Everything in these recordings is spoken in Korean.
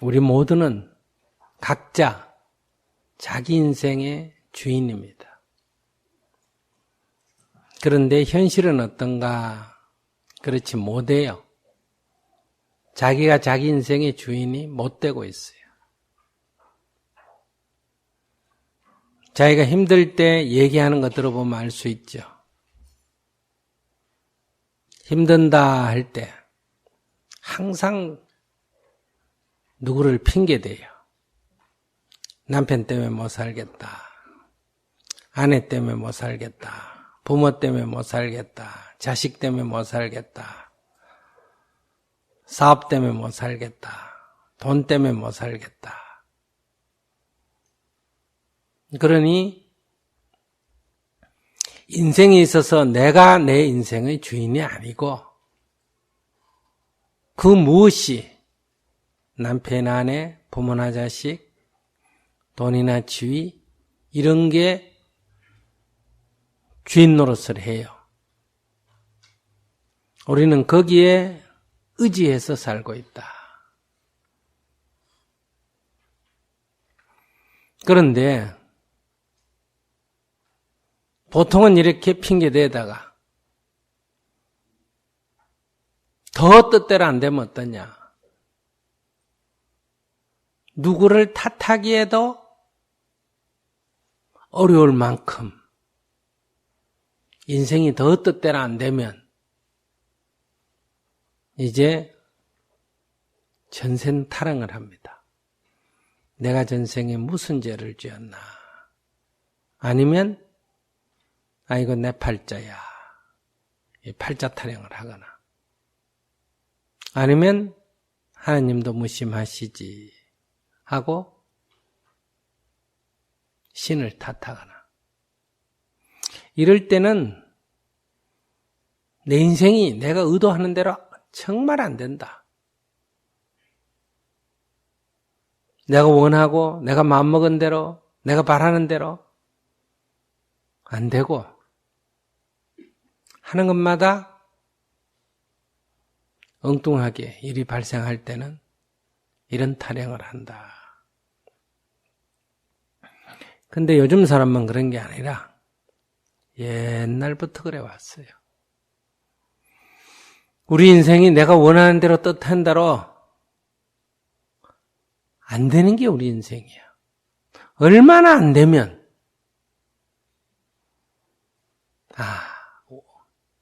우리 모두는 각자 자기 인생의 주인입니다. 그런데 현실은 어떤가? 그렇지 못해요. 자기가 자기 인생의 주인이 못 되고 있어요. 자기가 힘들 때 얘기하는 거 들어보면 알 수 있죠. 힘든다 할 때 항상 누구를 핑계대요. 남편 때문에 못 살겠다. 아내 때문에 못 살겠다. 부모 때문에 못 살겠다. 자식 때문에 못 살겠다. 사업 때문에 못 살겠다. 돈 때문에 못 살겠다. 그러니 인생에 있어서 내가 내 인생의 주인이 아니고 그 무엇이 남편, 아내, 부모나 자식, 돈이나 지위 이런 게 주인 노릇을 해요. 우리는 거기에 의지해서 살고 있다. 그런데 보통은 이렇게 핑계대다가 더 뜻대로 안 되면 어떠냐? 누구를 탓하기에도 어려울 만큼 인생이 더 뜻대로 안 되면 이제 전생 타령을 합니다. 내가 전생에 무슨 죄를 지었나? 아니면 이거 내 팔자야. 이 팔자 타령을 하거나 아니면 하나님도 무심하시지 하고 신을 탓하거나 이럴 때는 내 인생이 내가 의도하는 대로 정말 안 된다. 내가 원하고 내가 마음먹은 대로 내가 바라는 대로 안 되고 하는 것마다 엉뚱하게 일이 발생할 때는 이런 타령을 한다. 근데 요즘 사람만 그런 게 아니라 옛날부터 그래 왔어요. 우리 인생이 내가 원하는 대로 뜻한 대로 안 되는 게 우리 인생이야. 얼마나 안 되면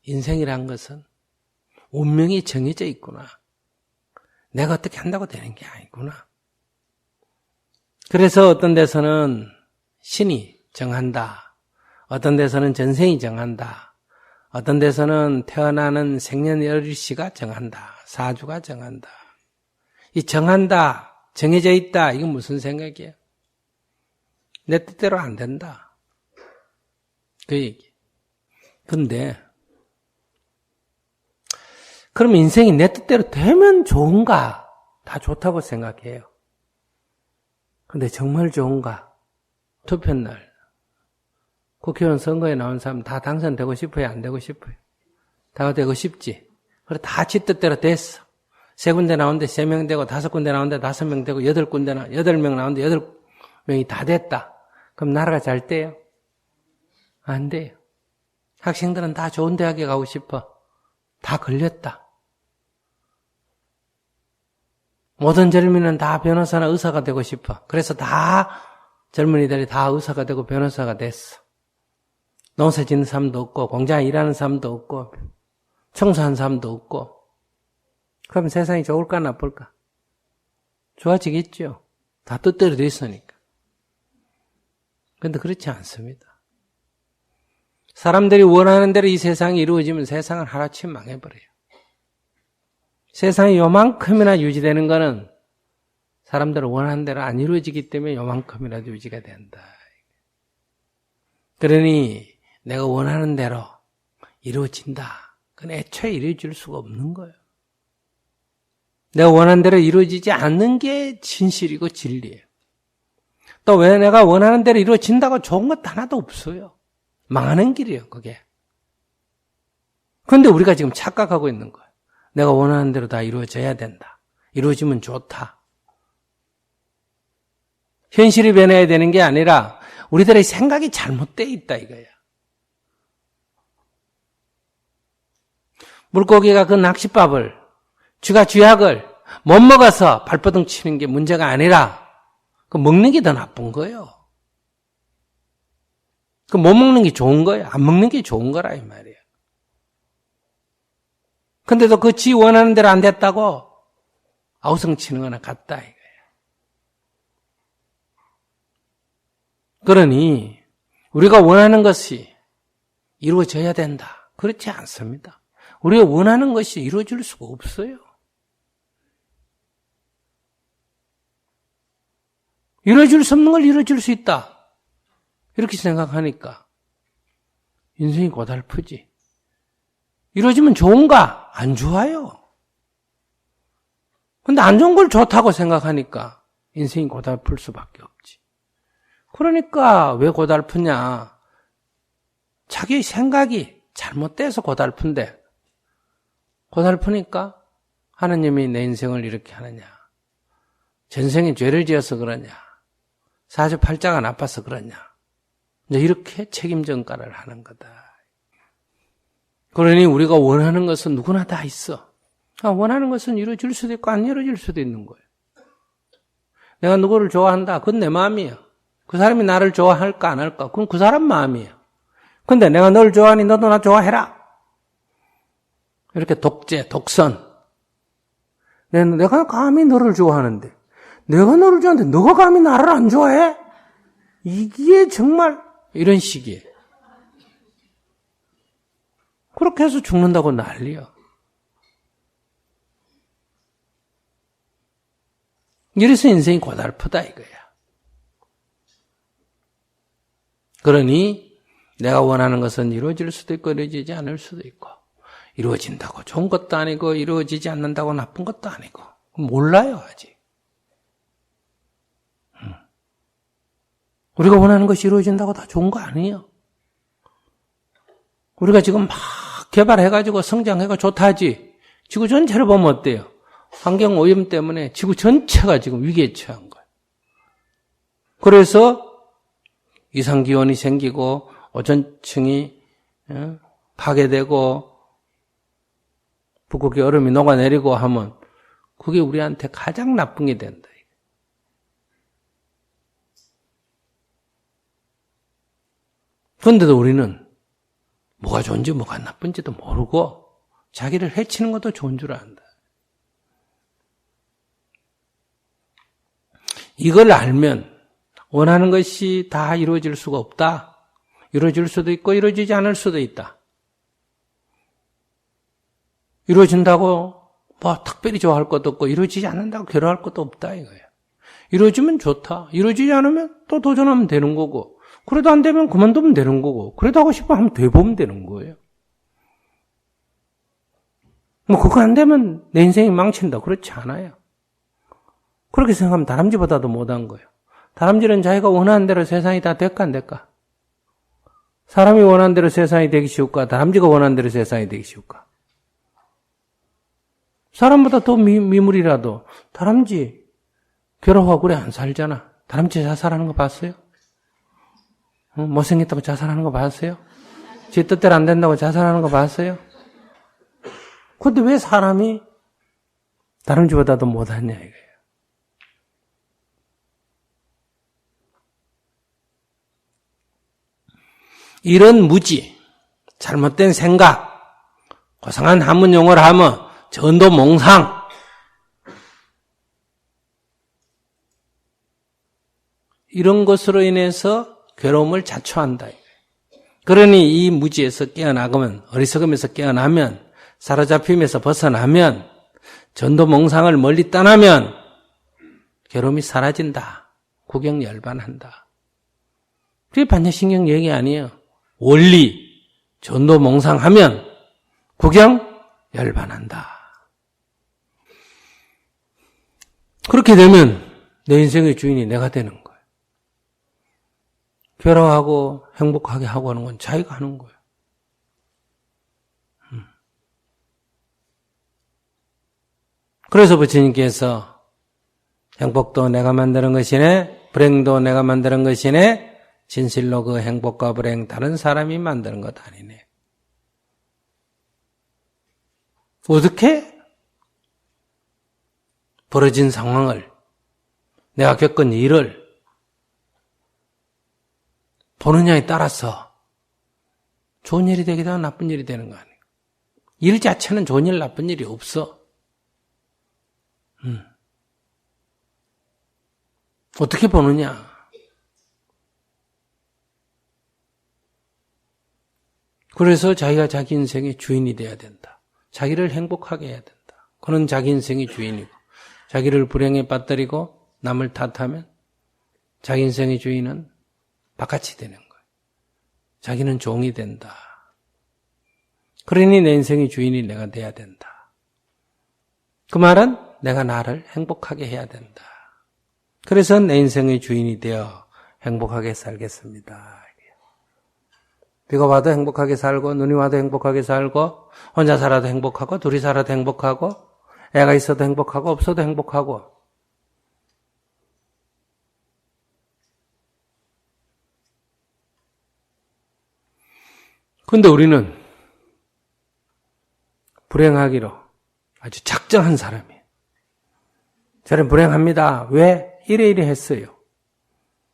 인생이란 것은 운명이 정해져 있구나. 내가 어떻게 한다고 되는 게 아니구나. 그래서 어떤 데서는 신이 정한다. 어떤 데서는 전생이 정한다. 어떤 데서는 태어나는 생년월일시가 정한다. 사주가 정한다. 이 정한다, 정해져 있다, 이건 무슨 생각이에요? 내 뜻대로 안 된다. 그 얘기. 근데 그럼 인생이 내 뜻대로 되면 좋은가? 다 좋다고 생각해요. 근데 정말 좋은가? 투표날 국회의원 선거에 나온 사람 다 당선되고 싶어요? 안 되고 싶어요? 다 되고 싶지? 그래 다 지 뜻대로 됐어. 3군데 나오는데 3명 되고 5군데 나오는데 5명 되고 8명 나오는데 8명이 다 됐다. 그럼 나라가 잘 돼요? 안 돼요. 학생들은 다 좋은 대학에 가고 싶어. 다 걸렸다. 모든 젊은이는 다 변호사나 의사가 되고 싶어. 그래서 다 젊은이들이 다 의사가 되고 변호사가 됐어. 농사 짓는 사람도 없고 공장에 일하는 사람도 없고 청소하는 사람도 없고 그럼 세상이 좋을까 나쁠까? 좋아지겠죠. 다 뜻대로 돼 있으니까. 그런데 그렇지 않습니다. 사람들이 원하는 대로 이 세상이 이루어지면 세상은 하루아침에 망해버려요. 세상이 요만큼이나 유지되는 거는 사람들이 원하는 대로 안 이루어지기 때문에 요만큼이라도 유지가 된다. 그러니 내가 원하는 대로 이루어진다. 그건 애초에 이루어질 수가 없는 거예요. 내가 원하는 대로 이루어지지 않는 게 진실이고 진리예요. 또 왜 내가 원하는 대로 이루어진다고 좋은 것 하나도 없어요. 망하는 길이에요, 그게. 그런데 우리가 지금 착각하고 있는 거예요. 내가 원하는 대로 다 이루어져야 된다. 이루어지면 좋다. 현실이 변해야 되는 게 아니라 우리들의 생각이 잘못되어 있다 이거야. 물고기가 그 낚싯밥을 쥐가 쥐약을 못 먹어서 발버둥 치는 게 문제가 아니라 그 먹는 게 더 나쁜 거예요. 그 못 먹는 게 좋은 거예요. 안 먹는 게 좋은 거라 이 말이에요. 근데도 그 지 원하는 대로 안 됐다고 아우성 치는 거나 같다 이거예요. 그러니 우리가 원하는 것이 이루어져야 된다. 그렇지 않습니다. 우리가 원하는 것이 이루어질 수가 없어요. 이루어질 수 없는 걸 이루어질 수 있다. 이렇게 생각하니까 인생이 고달프지. 이루어지면 좋은가? 안 좋아요. 근데 안 좋은 걸 좋다고 생각하니까 인생이 고달플 수밖에 없지. 그러니까 왜 고달프냐? 자기 생각이 잘못돼서 고달픈데 고달프니까 하느님이 내 인생을 이렇게 하느냐? 전생에 죄를 지어서 그러냐? 사주팔자가 나빠서 그러냐? 이제 이렇게 책임 전가를 하는 거다. 그러니 우리가 원하는 것은 누구나 다 있어. 원하는 것은 이루어질 수도 있고 안 이루어질 수도 있는 거예요. 내가 누구를 좋아한다. 그건 내 마음이에요. 그 사람이 나를 좋아할까 안 할까? 그건 그 사람 마음이에요. 근데 내가 널 좋아하니 너도 나 좋아해라. 이렇게 독재, 독선. 내가 감히 너를 좋아하는데 내가 너를 좋아하는데 너가 감히 나를 안 좋아해? 이게 정말 이런 식이에요. 그렇게 해서 죽는다고 난리야. 이래서 인생이 고달프다 이거야. 그러니 내가 원하는 것은 이루어질 수도 있고 이루어지지 않을 수도 있고 이루어진다고 좋은 것도 아니고 이루어지지 않는다고 나쁜 것도 아니고 몰라요 아직. 우리가 원하는 것이 이루어진다고 다 좋은 거 아니에요. 우리가 지금 막 개발해가지고 성장해가 좋다 하지. 지구 전체를 보면 어때요? 환경오염 때문에 지구 전체가 지금 위기에 처한 거예요. 그래서 이상기온이 생기고 오존층이 파괴되고 북극의 얼음이 녹아내리고 하면 그게 우리한테 가장 나쁜 게 된다. 그런데도 우리는 뭐가 좋은지 뭐가 나쁜지도 모르고 자기를 해치는 것도 좋은 줄 안다. 이걸 알면 원하는 것이 다 이루어질 수가 없다. 이루어질 수도 있고 이루어지지 않을 수도 있다. 이루어진다고 뭐 특별히 좋아할 것도 없고 이루어지지 않는다고 괴로워할 것도 없다 이거예요. 이루어지면 좋다. 이루어지지 않으면 또 도전하면 되는 거고 그래도 안 되면 그만두면 되는 거고 그래도 하고 싶으면 한번 돼보면 되는 거예요. 뭐 그거 안 되면 내 인생이 망친다. 그렇지 않아요. 그렇게 생각하면 다람쥐보다도 못한 거예요. 다람쥐는 자기가 원하는 대로 세상이 다 될까 안 될까? 사람이 원하는 대로 세상이 되기 쉬울까? 다람쥐가 원하는 대로 세상이 되기 쉬울까? 사람보다 더 미물이라도 다람쥐 괴로워하고 그래 안 살잖아. 다람쥐 자살하는 거 봤어요? 못생겼다고 자살하는 거 봤어요? 지 뜻대로 안 된다고 자살하는 거 봤어요? 근데 왜 사람이 다람쥐보다도 못하냐 이거예요. 이런 무지, 잘못된 생각, 고상한 한문 용어를 하면 전도몽상, 이런 것으로 인해서 괴로움을 자초한다. 그러니 이 무지에서 깨어나면, 어리석음에서 깨어나면, 사로잡힘에서 벗어나면, 전도몽상을 멀리 떠나면 괴로움이 사라진다. 구경열반한다. 그게 반야신경 얘기 아니에요. 원리, 전도몽상하면 구경열반한다. 그렇게 되면 내 인생의 주인이 내가 되는 거예요. 괴로워하고 행복하게 하고 하는 건 자기가 하는 거예요. 그래서 부처님께서 행복도 내가 만드는 것이네, 불행도 내가 만드는 것이네. 진실로 그 행복과 불행 다른 사람이 만드는 것 아니네. 어떻게 벌어진 상황을, 내가 겪은 일을 보느냐에 따라서 좋은 일이 되기도 하고 나쁜 일이 되는 거 아니에요. 일 자체는 좋은 일, 나쁜 일이 없어. 어떻게 보느냐. 그래서 자기가 자기 인생의 주인이 돼야 된다. 자기를 행복하게 해야 된다. 그는 자기 인생의 주인이고, 자기를 불행에 빠뜨리고 남을 탓하면 자기 인생의 주인은 바깥이 되는 거예요. 자기는 종이 된다. 그러니 내 인생의 주인이 내가 돼야 된다. 그 말은 내가 나를 행복하게 해야 된다. 그래서 내 인생의 주인이 되어 행복하게 살겠습니다. 비가 와도 행복하게 살고, 눈이 와도 행복하게 살고, 혼자 살아도 행복하고, 둘이 살아도 행복하고, 애가 있어도 행복하고, 없어도 행복하고. 근데 우리는 불행하기로 아주 작정한 사람이에요. 저는 불행합니다. 왜? 이래 했어요.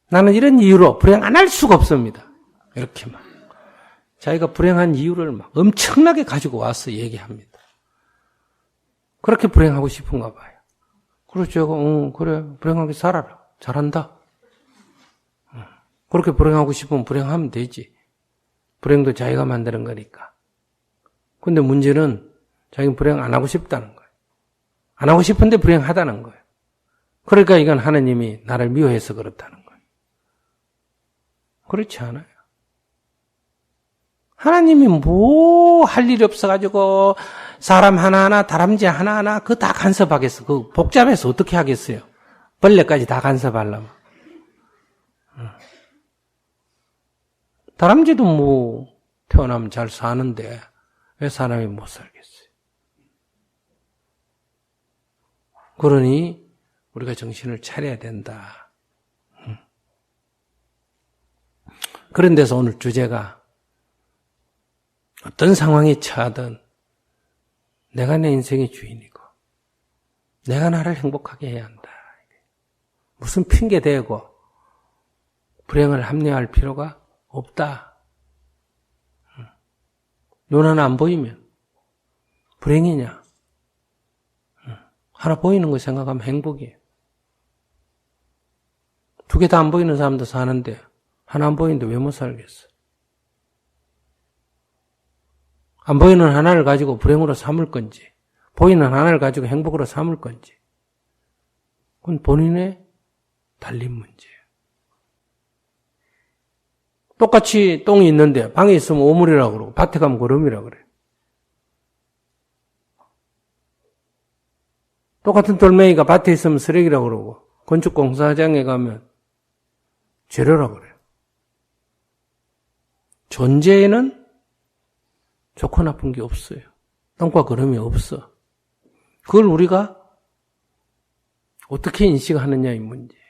나는 이런 이유로 불행 안 할 수가 없습니다. 이렇게 막. 자기가 불행한 이유를 막 엄청나게 가지고 와서 얘기합니다. 그렇게 불행하고 싶은가 봐요. 그렇죠. 그래. 불행하게 살아라. 잘한다. 그렇게 불행하고 싶으면 불행하면 되지. 불행도 자기가 만드는 거니까. 근데 문제는 자기는 불행 안 하고 싶다는 거예요. 안 하고 싶은데 불행하다는 거예요. 그러니까 이건 하나님이 나를 미워해서 그렇다는 거예요. 그렇지 않아요. 하나님이 뭐 할 일이 없어가지고 사람 하나하나 다람쥐 하나하나 그거 다 간섭하겠어. 그 복잡해서 어떻게 하겠어요. 벌레까지 다 간섭하려면. 다람쥐도 뭐 태어나면 잘 사는데 왜 사람이 못 살겠어요. 그러니 우리가 정신을 차려야 된다. 그런 데서 오늘 주제가 어떤 상황에 처하든 내가 내 인생의 주인이고 내가 나를 행복하게 해야 한다. 무슨 핑계 대고 불행을 합리화할 필요가 없다. 눈 하나 안 보이면 불행이냐? 하나 보이는 거 생각하면 행복이에요. 두 개 다 안 보이는 사람도 사는데 하나 안 보이는데 왜 못 살겠어? 안 보이는 하나를 가지고 불행으로 삼을 건지, 보이는 하나를 가지고 행복으로 삼을 건지, 그건 본인의 달린 문제예요. 똑같이 똥이 있는데 방에 있으면 오물이라고 그러고 밭에 가면 거름이라고 그래요. 똑같은 돌멩이가 밭에 있으면 쓰레기라고 그러고 건축공사장에 가면 재료라고 그래요. 존재에는 좋고 나쁜 게 없어요. 똥과 거름이 없어. 그걸 우리가 어떻게 인식하느냐의 문제예요.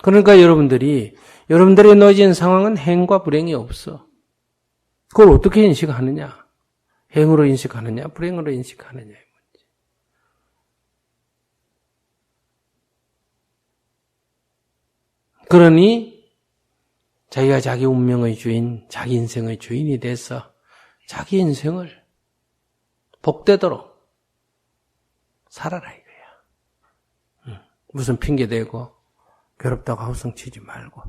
그러니까 여러분들이 놓여진 상황은 행과 불행이 없어. 그걸 어떻게 인식하느냐? 행으로 인식하느냐? 불행으로 인식하느냐의 문제. 그러니 자기가 자기 운명의 주인, 자기 인생의 주인이 돼서 자기 인생을 복되도록 살아라 이거야. 무슨 핑계 대고 괴롭다고 하우성치지 말고.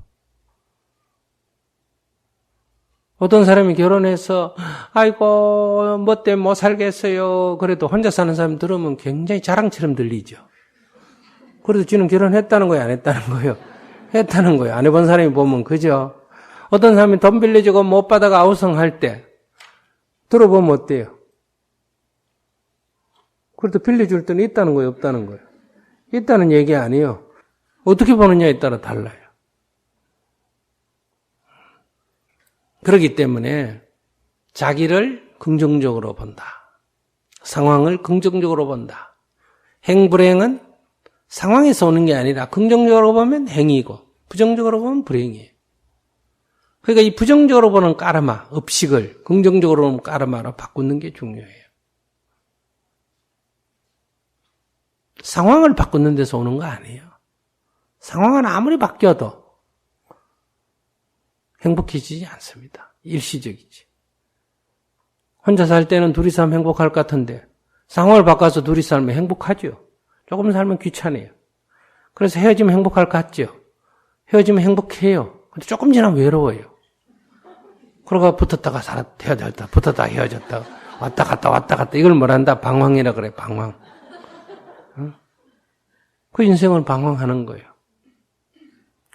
어떤 사람이 결혼해서 아이고 뭐 때문에 못 살겠어요. 그래도 혼자 사는 사람 들으면 굉장히 자랑처럼 들리죠. 그래도 지는 결혼했다는 거예요, 안 했다는 거예요? 했다는 거예요. 안 해본 사람이 보면 그죠? 어떤 사람이 돈 빌려주고 못 받아가 아우성할 때 들어보면 어때요? 그래도 빌려줄 때는 있다는 거예요, 없다는 거예요? 있다는 얘기 아니에요. 어떻게 보느냐에 따라 달라요. 그렇기 때문에 자기를 긍정적으로 본다. 상황을 긍정적으로 본다. 행불행은 상황에서 오는 게 아니라 긍정적으로 보면 행위고 부정적으로 보면 불행이에요. 그러니까 이 부정적으로 보는 까르마, 업식을 긍정적으로 보는 까르마로 바꾸는 게 중요해요. 상황을 바꾸는 데서 오는 거 아니에요. 상황은 아무리 바뀌어도 행복해지지 않습니다. 일시적이지. 혼자 살 때는 둘이 살면 행복할 것 같은데 상황을 바꿔서 둘이 살면 행복하죠. 조금 살면 귀찮아요. 그래서 헤어지면 행복할 것 같죠. 헤어지면 행복해요. 근데 조금 지나면 외로워요. 그러고 붙었다가 헤어졌다, 붙었다가 헤어졌다, 왔다 갔다. 이걸 뭐란다? 방황이라 그래, 방황. 응? 그 인생은 방황하는 거예요.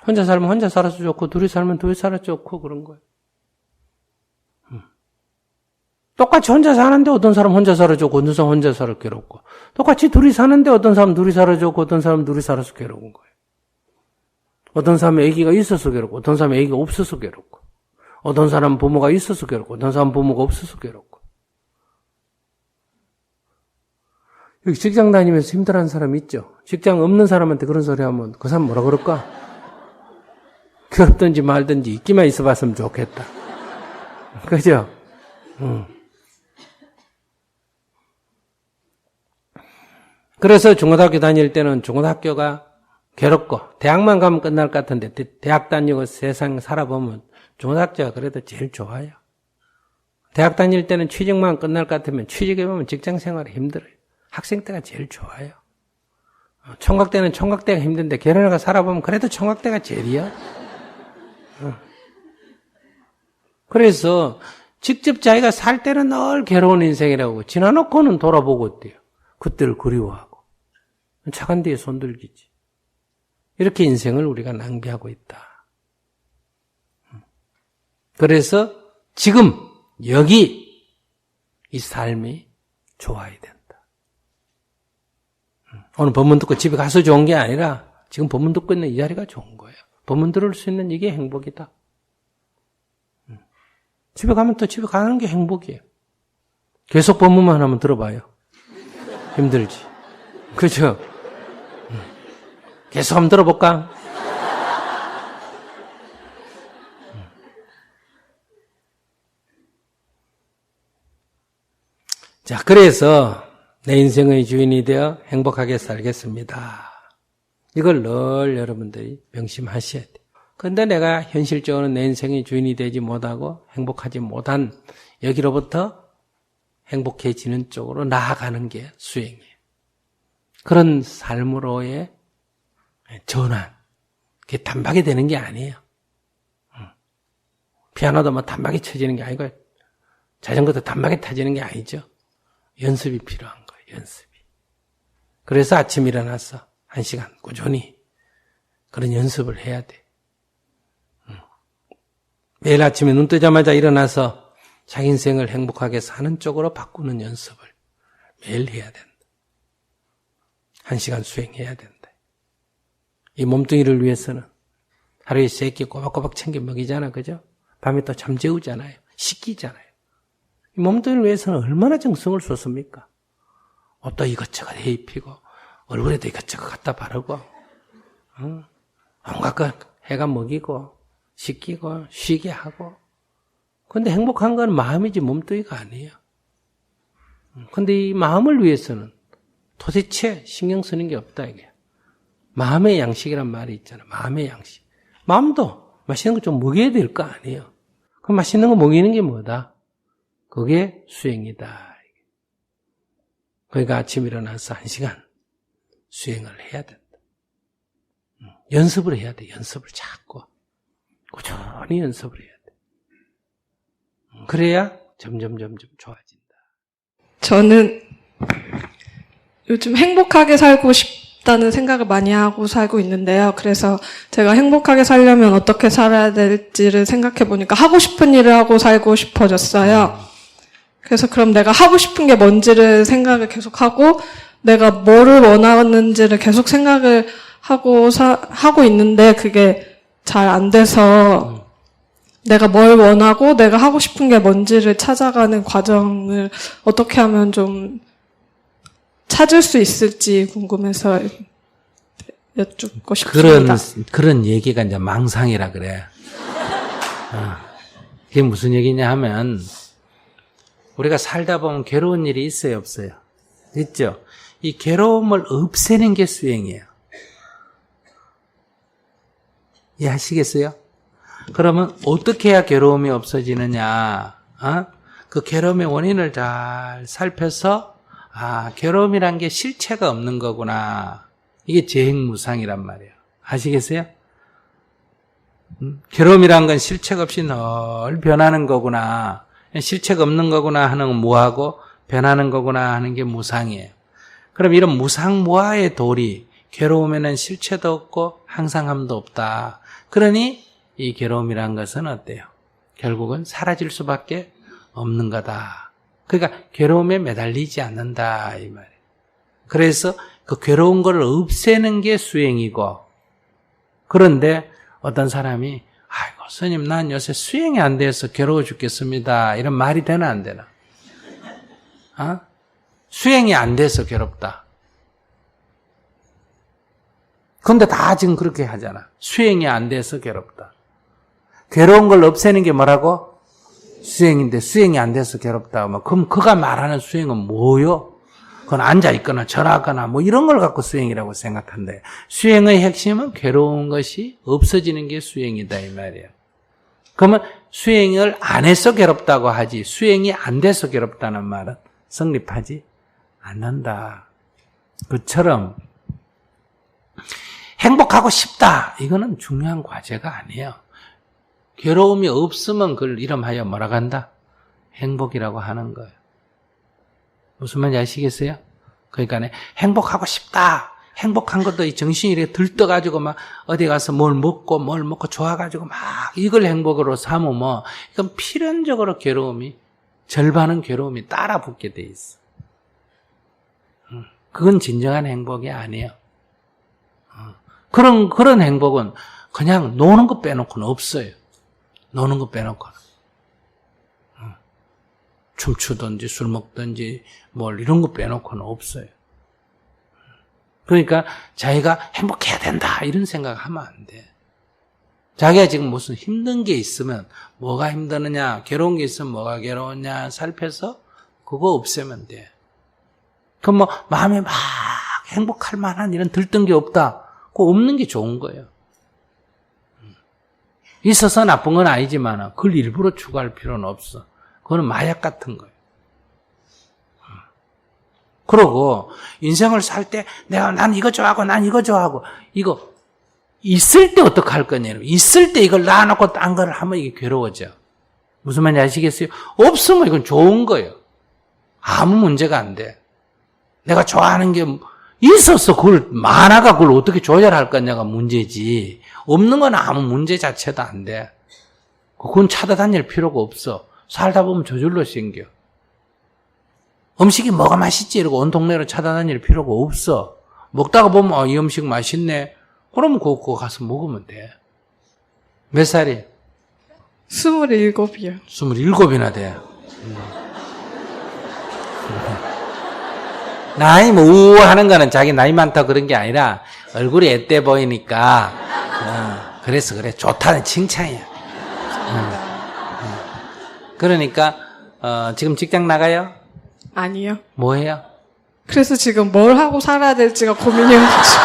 혼자 살면 혼자 살아서 좋고, 둘이 살면 둘이 살아서 좋고, 그런 거예요. 똑같이 혼자 사는데 어떤 사람 혼자 살아 좋고, 어떤 사람 혼자 살아 괴롭고, 똑같이 둘이 사는데 어떤 사람 둘이 살아 좋고, 어떤 사람 둘이 살아서 괴로운 거예요. 어떤 사람은 아기가 있어서 괴롭고, 어떤 사람은 아기가 없어서 괴롭고, 어떤 사람은 부모가 있어서 괴롭고, 어떤 사람은 부모가 없어서 괴롭고. 여기 직장 다니면서 힘들어하는 사람 있죠? 직장 없는 사람한테 그런 소리 하면 그 사람 뭐라 그럴까? 괴롭든지 말든지 있기만 있어 봤으면 좋겠다. 그죠? 그래서 중고등학교 다닐 때는 중고등학교가 괴롭고 대학만 가면 끝날 것 같은데 대학 다니고 세상 살아보면 중고등학교가 그래도 제일 좋아요. 대학 다닐 때는 취직만 끝날 것 같으면 취직해 보면 직장 생활이 힘들어요. 학생 때가 제일 좋아요. 총각 때는 총각 때가 힘든데 결혼해가 살아보면 그래도 총각 때가 제일이야. 그래서 직접 자기가 살 때는 늘 괴로운 인생이라고 지나놓고는 돌아보고 어때요? 그때를 그리워하고 차간 뒤에 손들기지. 이렇게 인생을 우리가 낭비하고 있다. 그래서 지금 여기 이 삶이 좋아야 된다. 오늘 법문 듣고 집에 가서 좋은 게 아니라 지금 법문 듣고 있는 이 자리가 좋은 거예요. 법문 들을 수 있는 이게 행복이다. 집에 가면 또 집에 가는 게 행복이에요. 계속 법문만 하면 들어봐요. 힘들지. 그죠? 계속 한번 들어볼까? 자, 그래서 내 인생의 주인이 되어 행복하게 살겠습니다. 이걸 늘 여러분들이 명심하셔야 돼요. 그런데 내가 현실적으로 내 인생의 주인이 되지 못하고 행복하지 못한 여기로부터 행복해지는 쪽으로 나아가는 게 수행이에요. 그런 삶으로의 전환, 그게 단박에 되는 게 아니에요. 피아노도 뭐 단박에 쳐지는 게 아니고 자전거도 단박에 타지는 게 아니죠. 연습이 필요한 거예요. 연습이. 그래서 아침 일어나서 1시간 꾸준히 그런 연습을 해야 돼. 매일 아침에 눈 뜨자마자 일어나서 자기 인생을 행복하게 사는 쪽으로 바꾸는 연습을 매일 해야 된다. 1시간 수행해야 된다. 이 몸뚱이를 위해서는 하루에 3끼 꼬박꼬박 챙겨 먹이잖아. 그죠? 밤에 또 잠재우잖아요. 씻기잖아요. 이 몸뚱이를 위해서는 얼마나 정성을 쏟습니까? 옷도 이것저것 해 입히고 얼굴에도 이것저것 갖다 바르고 온갖 것 해가 먹이고 씻기고 쉬게 하고. 그런데 행복한 건 마음이지 몸뚱이가 아니에요. 그런데 이 마음을 위해서는 도대체 신경 쓰는 게 없다 이게. 마음의 양식이란 말이 있잖아. 마음의 양식. 마음도 맛있는 거 좀 먹여야 될 거 아니에요. 그럼 맛있는 거 먹이는 게 뭐다? 그게 수행이다. 그러니까 아침 일어나서 1시간 수행을 해야 된다. 연습을 해야 돼. 연습을 자꾸. 꾸준히 연습을 해야 돼. 그래야 점점 좋아진다. 저는 요즘 행복하게 살고 싶다는 생각을 많이 하고 살고 있는데요. 그래서 제가 행복하게 살려면 어떻게 살아야 될지를 생각해 보니까 하고 싶은 일을 하고 살고 싶어졌어요. 그래서 그럼 내가 하고 싶은 게 뭔지를 생각을 계속하고 내가 뭐를 원하는지를 계속 생각을 하고 있는데 그게 잘 안 돼서 내가 뭘 원하고 내가 하고 싶은 게 뭔지를 찾아가는 과정을 어떻게 하면 좀 찾을 수 있을지 궁금해서 여쭙고 싶습니다. 그런 얘기가 이제 망상이라 그래. 그게 무슨 얘기냐 하면, 우리가 살다 보면 괴로운 일이 있어요, 없어요? 있죠? 이 괴로움을 없애는 게 수행이에요. 이해하시겠어요? 그러면 어떻게 해야 괴로움이 없어지느냐? 그 괴로움의 원인을 잘 살펴서 괴로움이란 게 실체가 없는 거구나. 이게 재행무상이란 말이에요. 아시겠어요? 괴로움이란 건 실체가 없이 늘 변하는 거구나. 실체가 없는 거구나 하는 건 무하고 변하는 거구나 하는 게 무상이에요. 그럼 이런 무상무화의 도리, 괴로움에는 실체도 없고 항상함도 없다. 그러니 이 괴로움이란 것은 어때요? 결국은 사라질 수밖에 없는 거다. 그러니까 괴로움에 매달리지 않는다 이 말이에요. 그래서 그 괴로운 걸 없애는 게 수행이고, 그런데 어떤 사람이 아이고 스님 난 요새 수행이 안 돼서 괴로워 죽겠습니다. 이런 말이 되나 안 되나? 수행이 안 돼서 괴롭다. 근데 다 지금 그렇게 하잖아. 수행이 안 돼서 괴롭다. 괴로운 걸 없애는 게 뭐라고? 수행인데 수행이 안 돼서 괴롭다. 그럼 그가 말하는 수행은 뭐요? 그건 앉아있거나 절하거나 이런 걸 갖고 수행이라고 생각한대. 수행의 핵심은 괴로운 것이 없어지는 게 수행이다 이 말이에요. 그러면 수행을 안 해서 괴롭다고 하지 수행이 안 돼서 괴롭다는 말은 성립하지 않는다. 그처럼 행복하고 싶다. 이거는 중요한 과제가 아니에요. 괴로움이 없으면 그걸 이름하여 뭐라고 한다? 행복이라고 하는 거예요. 무슨 말인지 아시겠어요? 그러니까 행복하고 싶다. 행복한 것도 이 정신이 이렇게 들떠가지고 막 어디 가서 뭘 먹고 좋아가지고 막 이걸 행복으로 삼으면 이건 필연적으로 괴로움이, 절반은 괴로움이 따라 붙게 돼 있어. 그건 진정한 행복이 아니에요. 그런 행복은 그냥 노는 거 빼놓고는 없어요. 노는 거 빼놓고는. 춤추든지 술 먹든지 이런 거 빼놓고는 없어요. 그러니까 자기가 행복해야 된다 이런 생각하면 안 돼. 자기가 지금 무슨 힘든 게 있으면 뭐가 힘드느냐, 괴로운 게 있으면 뭐가 괴로웠냐 살펴서 그거 없애면 돼. 그럼 마음에 막 행복할 만한 이런 들뜬 게 없다. 그거 없는 게 좋은 거예요. 있어서 나쁜 건 아니지만 그걸 일부러 추구할 필요는 없어. 그거는 마약 같은 거예요. 그러고 인생을 살 때 난 이거 좋아하고 난 이거 좋아하고 이거 있을 때 어떡할 거냐. 있을 때 이걸 놔놓고 딴 걸 하면 이게 괴로워져. 무슨 말인지 아시겠어요? 없으면 이건 좋은 거예요. 아무 문제가 안 돼. 내가 좋아하는 게 있어서 그걸 많아가 그걸 어떻게 조절할 거냐가 문제지. 없는 건 아무 문제 자체도 안 돼. 그건 찾아다닐 필요가 없어. 살다 보면 저절로 생겨. 음식이 뭐가 맛있지 이러고 온 동네로 찾아다닐 필요가 없어. 먹다가 보면 이 음식 맛있네. 그러면 그거 가서 먹으면 돼. 몇 살이? 27이요. 27이나 돼. 나이 우하는 거는 자기 나이 많다 그런 게 아니라 얼굴이 앳돼 보이니까 그래서 그래. 좋다는 칭찬이야. 그러니까 지금 직장 나가요? 아니요. 뭐 해요? 그래서 지금 뭘 하고 살아야 될지가 고민이어가지고.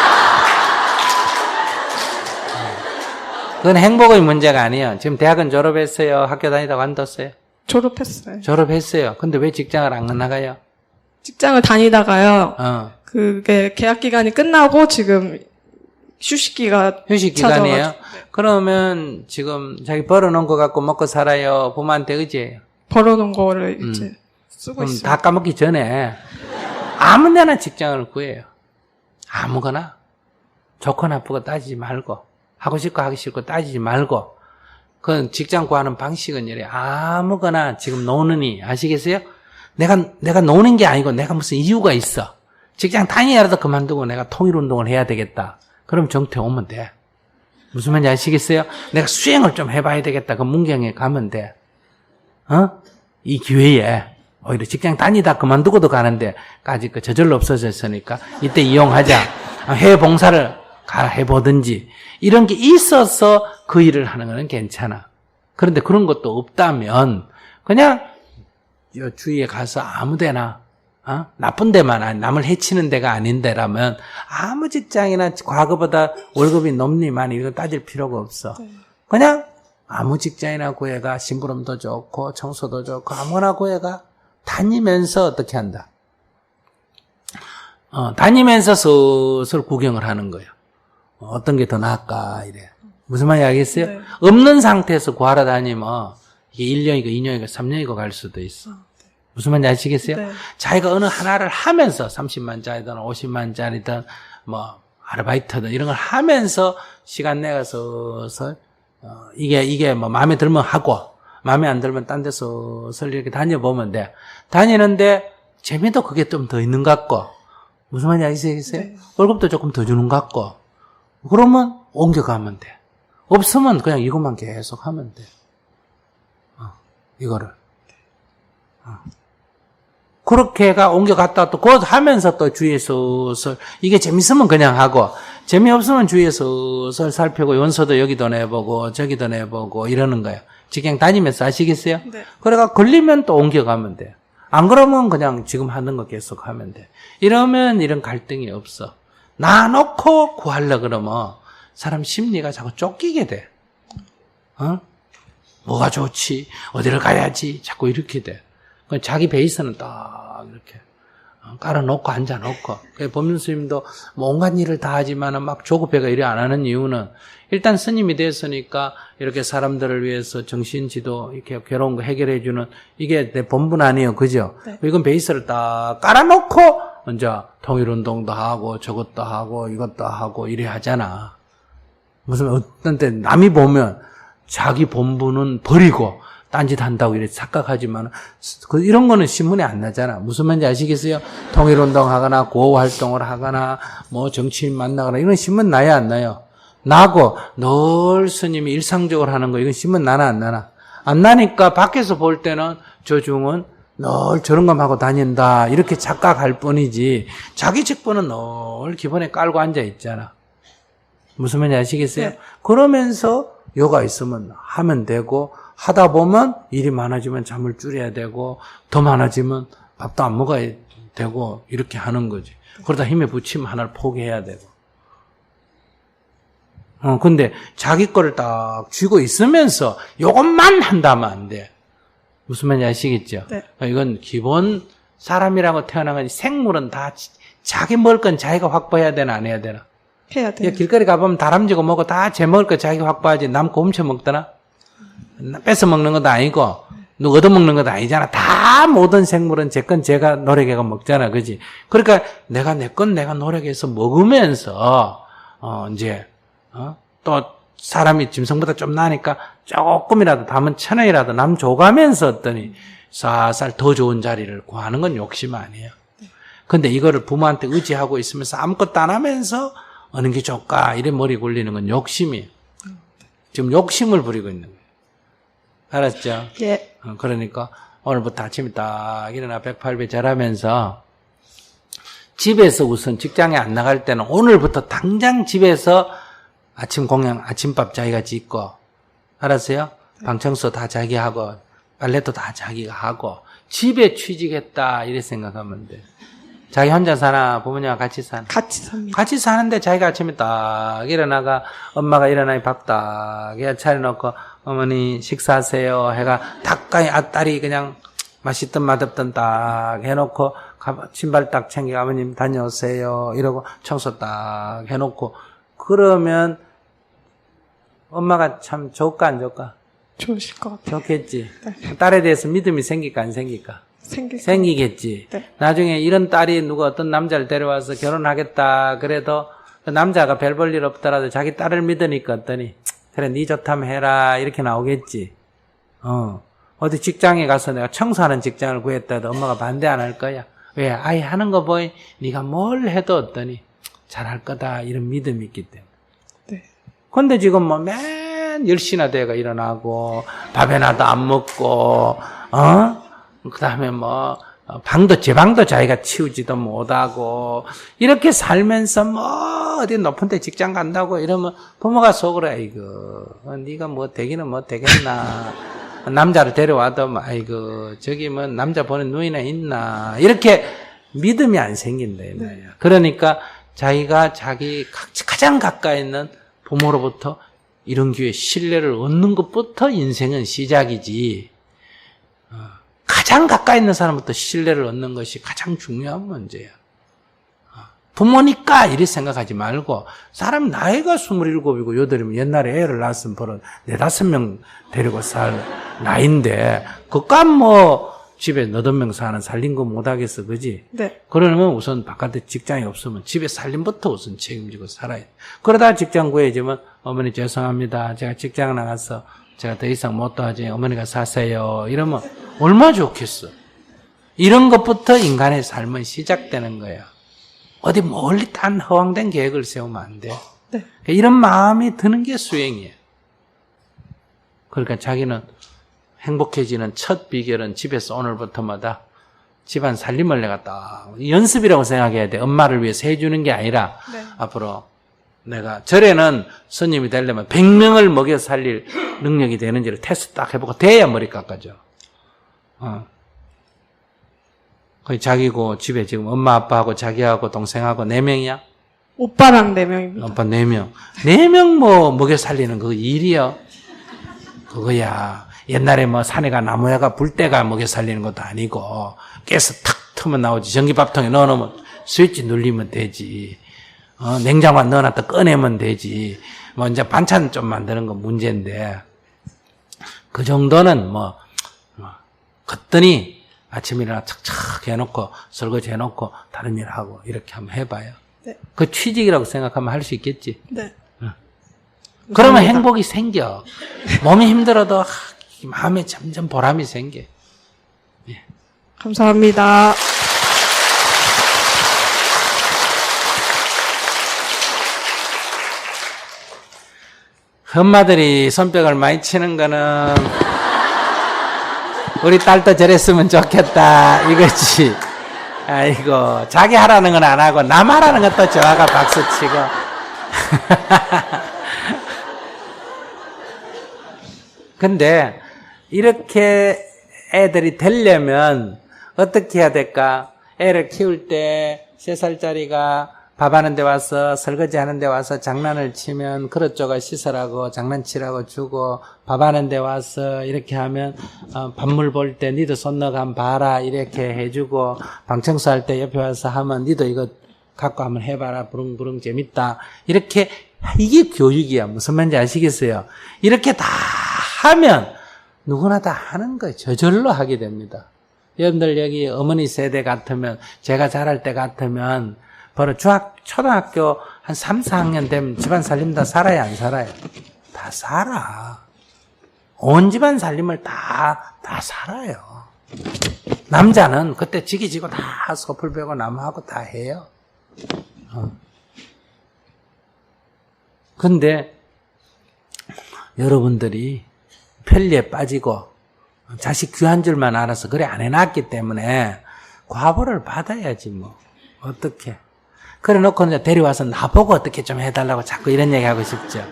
그건 행복의 문제가 아니에요. 지금 대학은 졸업했어요? 학교 다니다가 관뒀어요? 졸업했어요. 졸업했어요. 근데 왜 직장을 안 나가요? 직장을 다니다가요. 그게 계약 기간이 끝나고 지금 휴식 기간이에요? 네. 그러면 지금 자기 벌어놓은 거 갖고 먹고 살아요? 부모한테 의지해요? 벌어놓은 거를 이제 쓰고 그럼 있어요. 다 까먹기 전에 아무 데나 직장을 구해요. 아무거나. 좋고 나쁘고 따지지 말고, 하고 싶고 하기 싫고 따지지 말고, 그 직장 구하는 방식은 이래. 아무거나 지금 노느니, 아시겠어요? 내가 노는 게 아니고 내가 무슨 이유가 있어. 직장 다니라도 그만두고 내가 통일운동을 해야 되겠다. 그럼 정태 오면 돼. 무슨 말인지 아시겠어요? 내가 수행을 좀 해봐야 되겠다. 그 문경에 가면 돼. 이 기회에. 오히려 직장 다니다 그만두고도 가는데, 아직 저절로 없어졌으니까, 이때 이용하자. 해외 봉사를 해보든지 이런 게 있어서 그 일을 하는 거는 괜찮아. 그런데 그런 것도 없다면 그냥 주위에 가서 아무데나 나쁜 데만 남을 해치는 데가 아닌 데라면 아무 직장이나 과거보다 월급이 높니 많이 이거 따질 필요가 없어. 그냥 아무 직장이나 구해가 심부름도 좋고 청소도 좋고 아무거나 구해가 다니면서 어떻게 한다. 다니면서 슬슬 구경을 하는 거예요. 어떤 게 더 나을까 이래. 무슨 말인지 알겠어요? 네. 없는 상태에서 구하러 다니면 이게 1년이고 2년이고 3년이고 갈 수도 있어. 무슨 말인지 아시겠어요? 네. 자기가 어느 하나를 하면서 30만짜리든 50만짜리든 뭐 아르바이트든 이런 걸 하면서 시간 내가 슬슬 이게 뭐 마음에 들면 하고 마음에 안 들면 딴 데서 슬슬 이렇게 다녀보면 돼. 다니는데 재미도 그게 좀 더 있는 것 같고 무슨 말인지 아시겠어요? 네. 월급도 조금 더 주는 것 같고 그러면 옮겨가면 돼. 없으면 그냥 이것만 계속 하면 돼. 이거를. 그렇게가 옮겨갔다 또 그것 하면서 또 주위에서 이게 재밌으면 그냥 하고 재미없으면 주위에서 살피고 원서도 여기도 내보고 저기도 내보고 이러는 거예요. 직장 다니면서 아시겠어요? 네. 그래가 걸리면 또 옮겨가면 돼. 안 그러면 그냥 지금 하는 거 계속 하면 돼. 이러면 이런 갈등이 없어. 놔놓고 구하려 그러면 사람 심리가 자꾸 쫓기게 돼. 뭐가 좋지? 어디를 가야지? 자꾸 이렇게 돼. 자기 베이스는 딱 이렇게 깔아놓고 앉아놓고. 법륜 스님도 뭐 온갖 일을 다 하지만은 막 조급해가 이래 안 하는 이유는 일단 스님이 됐으니까 이렇게 사람들을 위해서 정신지도 이렇게 괴로운 거 해결해주는 이게 내 본분 아니에요. 그죠? 네. 이건 베이스를 딱 깔아놓고 이제 통일운동도 하고 저것도 하고 이것도 하고 이래 하잖아. 무슨 어떤 때 남이 보면 자기 본분은 버리고 딴짓 한다고 이렇게 착각하지만 이런 거는 신문에 안 나잖아. 무슨 말인지 아시겠어요? 통일운동 하거나 구호활동을 하거나 뭐 정치인 만나거나 이런 신문 나야 안 나요? 나고 늘 스님이 일상적으로 하는 거 이건 신문 나나 안 나나? 안 나니까 밖에서 볼 때는 저 중은 늘 저런 것만 하고 다닌다 이렇게 착각할 뿐이지 자기 직분은 늘 기본에 깔고 앉아 있잖아. 무슨 말인지 아시겠어요? 네. 그러면서 요가 있으면 하면 되고 하다 보면 일이 많아지면 잠을 줄여야 되고 더 많아지면 밥도 안 먹어야 되고 이렇게 하는 거지. 그러다 힘에 부치면 하나를 포기해야 되고. 근데 자기 거를 딱 쥐고 있으면서 요것만 한다면 안 돼. 무슨 말인지 아시겠죠? 네. 이건 기본 사람이라고 태어난 거지 생물은 다 자기 먹을 건 자기가 확보해야 되나 안 해야 되나? 해야 돼요. 길거리 가보면 다람쥐고 뭐고 다 제 먹을 거 자기가 확보하지 남 거 훔쳐 먹더나? 뺏어 먹는 것도 아니고 누가 얻어먹는 것도 아니잖아. 다 모든 생물은 제 건 제가 노력해서 먹잖아. 그지? 그러니까 내가 내 건 내가 노력해서 먹으면서 또 사람이 짐승보다 좀 나니까 조금이라도 담은 1,000원이라도 남 줘가면서 어떠니 살살 더 좋은 자리를 구하는 건 욕심 아니에요. 근데 이거를 부모한테 의지하고 있으면서 아무것도 안 하면서 어느 게 좋을까 이래 머리 굴리는 건 욕심이에요. 지금 욕심을 부리고 있는 거예요. 알았죠? 예. 그러니까 오늘부터 아침에 딱 일어나 108배 절하면서 집에서 우선 직장에 안 나갈 때는 오늘부터 당장 집에서 아침 공양, 아침밥 자기가 짓고 알았어요? 방 청소 다 자기 하고 빨래도 다 자기가 하고 집에 취직했다 이래 생각하면 돼. 자기 혼자 사나 부모님과 같이 사나? 같이 삽니다. 같이 사는데 자기가 아침에 딱 일어나가 엄마가 일어나니 밥 딱 차려놓고 어머니 식사하세요 해가 닭가이 딸이 그냥 맛있든 맛없든 딱 해놓고 신발 딱 챙겨 아버님 다녀오세요 이러고 청소 딱 해놓고 그러면 엄마가 참 좋을까 안 좋을까? 좋으실 것 같아요. 좋겠지. 네. 딸에 대해서 믿음이 생길까 안 생길까? 생기겠지. 네. 나중에 이런 딸이 누가 어떤 남자를 데려와서 결혼하겠다 그래도 그 남자가 별 볼 일 없더라도 자기 딸을 믿으니까 어떠니 그래 네 좋다면 해라 이렇게 나오겠지. 어디 직장에 가서 내가 청소하는 직장을 구했다도 엄마가 반대 안 할 거야. 왜? 아이 하는 거 보이 네가 뭘 해도 어떠니 잘할 거다 이런 믿음이 있기 때문에. 네. 근데 지금 뭐 맨 10시나 돼가 일어나고 밥에나도 안 먹고 그 다음에 뭐 제 방도 자기가 치우지도 못하고, 이렇게 살면서 어디 높은 데 직장 간다고 이러면 부모가 속으로, 아이고, 네가 뭐 되기는 뭐 되겠나. 남자를 데려와도, 아이고, 저기 뭐 남자 보는 눈이나 있나. 이렇게 믿음이 안 생긴다, 이 말이야. 그러니까 자기가 자기 가장 가까이 있는 부모로부터 이런 기회에 신뢰를 얻는 것부터 인생은 시작이지. 가장 가까이 있는 사람부터 신뢰를 얻는 것이 가장 중요한 문제야. 부모니까 이렇게 생각하지 말고, 사람 나이가 27이고 8이면 옛날에 애를 낳았으면 벌써 4-5명 데리고 살 나이인데, 그깟 뭐 집에 8명 사는 살림도 못하겠어, 그지? 네. 그러면 우선 바깥에 직장이 없으면 집에 살림부터 우선 책임지고 살아야 돼. 그러다 직장 구해지면, 어머니 죄송합니다. 제가 직장 나가서 제가 더 이상 못 도와줘요. 어머니가 사세요. 이러면 얼마나 좋겠어. 이런 것부터 인간의 삶은 시작되는 거예요. 어디 멀리 단 허황된 계획을 세우면 안 돼. 네. 이런 마음이 드는 게 수행이에요. 그러니까 자기는 행복해지는 첫 비결은 집에서 오늘부터마다 집안 살림을 내가 딱 연습이라고 생각해야 돼. 엄마를 위해서 해주는 게 아니라 네. 앞으로 내가 절에는 스님이 되려면 100명을 먹여 살릴 능력이 되는지를 테스트 딱 해보고 돼야 머리 깎아져. 거의 자기고 집에 지금 엄마 아빠하고 자기하고 동생하고 4명이야? 오빠랑 4명입니다. 오빠 4명. 4명 뭐 먹여 살리는 그 일이요. 그거야. 옛날에 뭐 산에가 나무야가 불 때가 먹여 살리는 것도 아니고 가스 탁 트면 나오지. 전기밥통에 넣어놓으면 스위치 눌리면 되지. 냉장고에 넣어놨다 꺼내면 되지. 뭐 이제 반찬 좀 만드는 건 문제인데 그 정도는 걷더니 아침 일어나 착착 해놓고 설거지 해놓고 다른 일 하고 이렇게 한번 해봐요. 네. 그 취직이라고 생각하면 할 수 있겠지. 네. 그러면 행복이 생겨. 몸이 힘들어도 마음에 점점 보람이 생겨. 예. 감사합니다. 엄마들이 손뼉을 많이 치는 거는 우리 딸도 저랬으면 좋겠다 이거지. 아이고 자기 하라는 건 안 하고 남 하라는 것도 좋아가 박수 치고. 근데 이렇게 애들이 되려면 어떻게 해야 될까? 애를 키울 때 3살짜리가 밥 하는 데 와서 설거지 하는 데 와서 장난을 치면 그릇 조각 씻으라고 장난치라고 주고, 밥 하는 데 와서 이렇게 하면 밥물 볼 때 니도 손 넣어 한번 봐라 이렇게 해주고, 방 청소할 때 옆에 와서 하면 니도 이거 갖고 한번 해봐라 부릉부릉 재밌다 이렇게. 이게 교육이야. 무슨 말인지 아시겠어요? 이렇게 다 하면 누구나 다 하는 거예요. 저절로 하게 됩니다. 여러분들 여기 어머니 세대 같으면, 제가 자랄 때 같으면 바로 초등학교 한 3, 4학년 되면 집안 살림 다 살아요, 안 살아요? 다 살아. 온 집안 살림을 다 살아요. 남자는 그때 지기지고 다 소풀 베고 남하고 다 해요. 근데 여러분들이 편리에 빠지고 자식 귀한 줄만 알아서 그래 안 해놨기 때문에 과보를 받아야지 뭐. 어떻게. 그래 놓고 이제 데려와서 나보고 어떻게 좀 해달라고 자꾸 이런 얘기 하고 싶죠.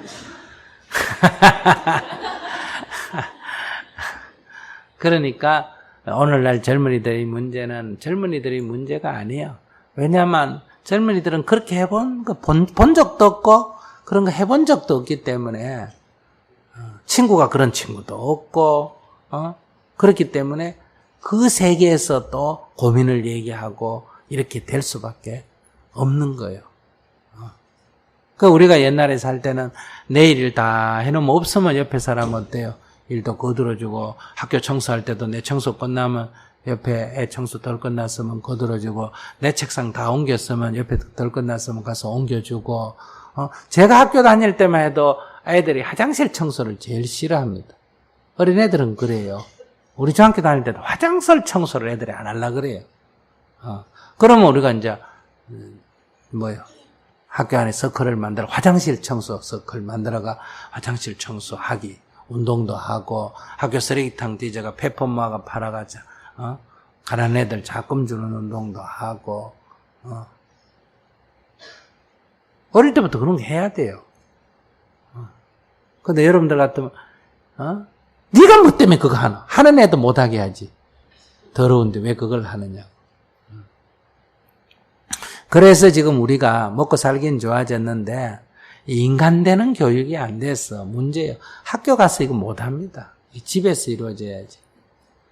그러니까 오늘날 젊은이들의 문제는 젊은이들의 문제가 아니에요. 왜냐하면 젊은이들은 그렇게 해본 본 적도 없고 그런 거 해본 적도 없기 때문에, 친구가 그런 친구도 없고, 그렇기 때문에 그 세계에서 또 고민을 얘기하고 이렇게 될 수밖에 없는 거예요. 그 우리가 옛날에 살 때는 내일 일 다 해놓으면 없으면 옆에 사람 어때요? 일도 거들어주고, 학교 청소할 때도 내 청소 끝나면 옆에 애 청소 덜 끝났으면 거들어주고, 내 책상 다 옮겼으면 옆에 덜 끝났으면 가서 옮겨주고, 제가 학교 다닐 때만 해도 애들이 화장실 청소를 제일 싫어합니다. 어린애들은 그래요. 우리 중학교 다닐 때도 화장실 청소를 애들이 안 하려고 그래요. 그러면 우리가 이제, 학교 안에 서클을 만들어, 화장실 청소 서클 만들어가 화장실 청소하기, 운동도 하고, 학교 쓰레기통 뒤져가 페퍼모아가 팔아가자, 가난한 애들 자금 주는 운동도 하고, 어릴 때부터 그런 거 해야 돼요. 근데 여러분들 같으면, 네가 뭐 때문에 그거 하나? 하는 애도 못하게 하지. 더러운데 왜 그걸 하느냐. 그래서 지금 우리가 먹고 살기는 좋아졌는데, 인간 되는 교육이 안 돼서 문제예요. 학교 가서 이거 못합니다. 집에서 이루어져야지.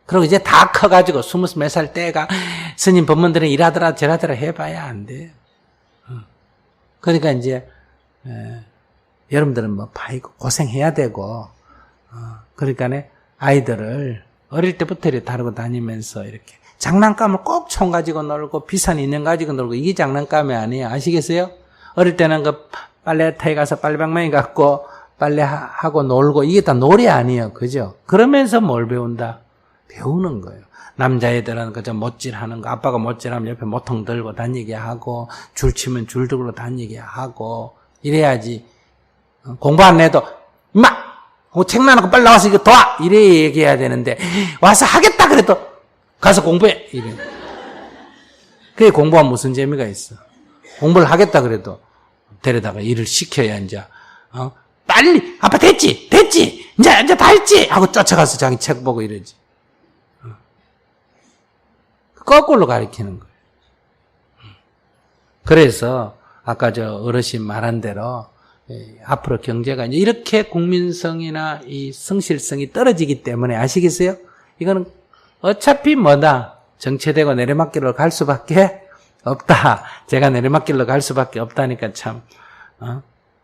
그리고 이제 다 커가지고 20몇 살 때가 스님 법문들은 이라더라 저라더라 해봐야 안 돼요. 그러니까 이제 여러분들은 뭐 파이고 고생해야 되고 그러니까 아이들을 어릴 때부터 이렇게 다루고 다니면서 이렇게 장난감을 꼭 총 가지고 놀고 비싼 인형 가지고 놀고 이게 장난감이 아니에요. 아시겠어요? 어릴 때는 그 빨래터에 가서 빨래방망이 갖고 빨래하고 놀고 이게 다 놀이 아니에요. 그죠? 그러면서 뭘 배운다? 배우는 거예요. 남자애들은 그저 못질하는 거, 아빠가 못질하면 옆에 모통 들고 다니게 하고, 줄 치면 줄 들고 다니게 하고, 이래야지. 공부 안 해도, 임마! 책 놔놓고 빨리 나와서 이거 도와! 이래 얘기해야 되는데, 와서 하겠다 그래도, 가서 공부해! 이래. 그게 공부하면 무슨 재미가 있어. 공부를 하겠다 그래도, 데려다가 일을 시켜야 이제, 빨리! 아빠 됐지! 됐지! 이제 다 했지! 하고 쫓아가서 자기 책 보고 이러지. 거꾸로 가르치는 거예요. 그래서 아까 저 어르신 말한 대로 앞으로 경제가 이제 이렇게 국민성이나 이 성실성이 떨어지기 때문에 아시겠어요? 이거는 어차피 뭐다 정체되고 내리막길로 갈 수밖에 없다. 제가 내리막길로 갈 수밖에 없다니까 참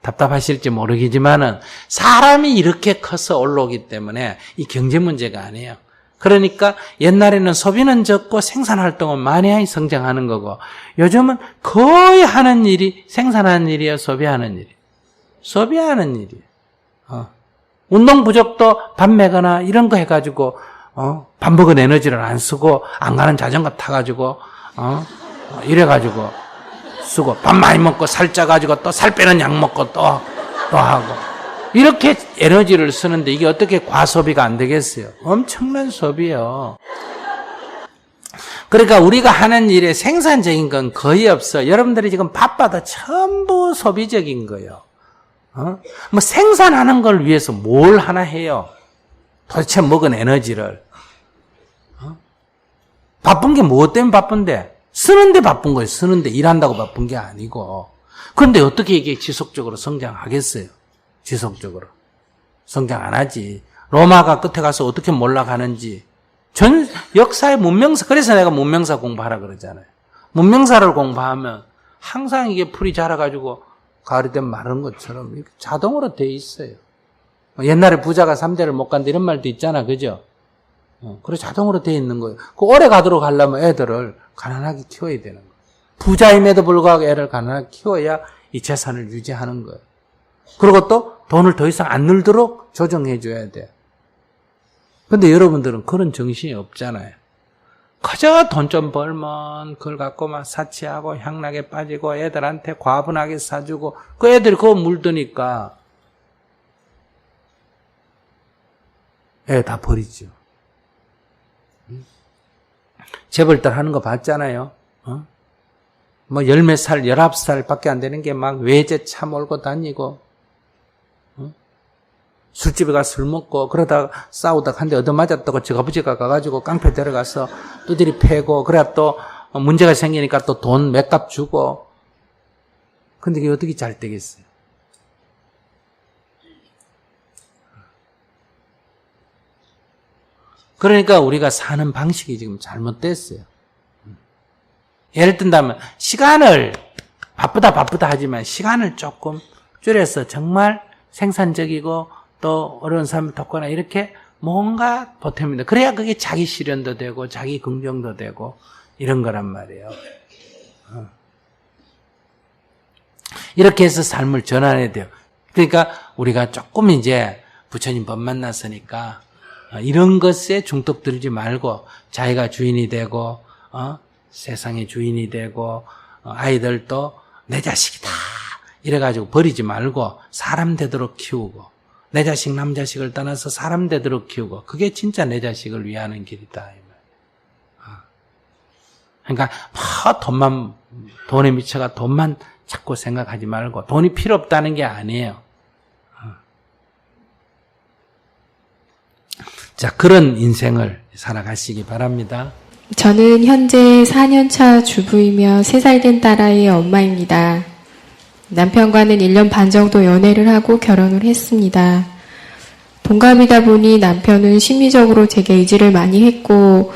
답답하실지 모르겠지만은 사람이 이렇게 커서 올라오기 때문에 이 경제 문제가 아니에요. 그러니까 옛날에는 소비는 적고 생산활동은 많이 성장하는 거고 요즘은 거의 하는 일이 생산하는 일이에요. 소비하는 일이. 소비하는 일이에요. 운동 부족도 밥 먹거나 이런 거 해가지고 밥 먹은 에너지를 안 쓰고 안 가는 자전거 타가지고 이래가지고 쓰고 밥 많이 먹고 살 쪄가지고 또 살 빼는 약 먹고 또 하고 이렇게 에너지를 쓰는데 이게 어떻게 과소비가 안 되겠어요? 엄청난 소비예요. 그러니까 우리가 하는 일에 생산적인 건 거의 없어. 여러분들이 지금 바빠도 전부 소비적인 거예요. 뭐 생산하는 걸 위해서 뭘 하나 해요? 도대체 먹은 에너지를. 바쁜 게 무엇 때문에 바쁜데? 쓰는데 바쁜 거예요. 쓰는데 일한다고 바쁜 게 아니고. 그런데 어떻게 이게 지속적으로 성장하겠어요? 지속적으로. 성장 안 하지. 로마가 끝에 가서 어떻게 몰락하는지. 전 역사의 문명사, 그래서 내가 문명사 공부하라 그러잖아요. 문명사를 공부하면 항상 이게 풀이 자라가지고 가을이 되면 마르는 것처럼 이렇게 자동으로 돼 있어요. 옛날에 부자가 3대를 못 간다 이런 말도 있잖아. 그죠? 그래 자동으로 돼 있는 거예요. 그 오래 가도록 하려면 애들을 가난하게 키워야 되는 거예요. 부자임에도 불구하고 애를 가난하게 키워야 이 재산을 유지하는 거예요. 그리고 또 돈을 더 이상 안 늘도록 조정해 줘야 돼요. 근데 여러분들은 그런 정신이 없잖아요. 그저 돈 좀 벌면 그걸 갖고 막 사치하고 향락에 빠지고 애들한테 과분하게 사주고 그 애들이 그거 물드니까 애 다 버리죠. 재벌들 하는 거 봤잖아요. 뭐 10몇 살, 19살 밖에 안 되는 게 막 외제차 몰고 다니고 술집에 가서 술 먹고 그러다가 싸우다가 한 대 얻어맞았다고 저 아버지가 가가지고 깡패 데려가서 두드리 패고 그래야 또 문제가 생기니까 또 돈 몇 값 주고 근데 이게 어떻게 잘 되겠어요? 그러니까 우리가 사는 방식이 지금 잘못됐어요. 예를 든다면 시간을 바쁘다 하지만 시간을 조금 줄여서 정말 생산적이고 또 어려운 사람을 돕거나 이렇게 뭔가 보탭니다. 그래야 그게 자기 실현도 되고 자기 긍정도 되고 이런 거란 말이에요. 이렇게 해서 삶을 전환해야 돼요. 그러니까 우리가 조금 이제 부처님 법 만났으니까 이런 것에 중독 들지 말고 자기가 주인이 되고 세상의 주인이 되고 아이들도 내 자식이다 이래가지고 버리지 말고 사람 되도록 키우고 내 자식 남자식을 떠나서 사람 되도록 키우고 그게 진짜 내 자식을 위하는 길이다. 그러니까 돈에 미쳐가 돈만 자꾸 생각하지 말고 돈이 필요 없다는 게 아니에요. 자, 그런 인생을 살아가시기 바랍니다. 저는 현재 4년차 주부이며 3살 된 딸아이의 엄마입니다. 남편과는 1년 반 정도 연애를 하고 결혼을 했습니다. 동갑이다 보니 남편은 심리적으로 제게 의지를 많이 했고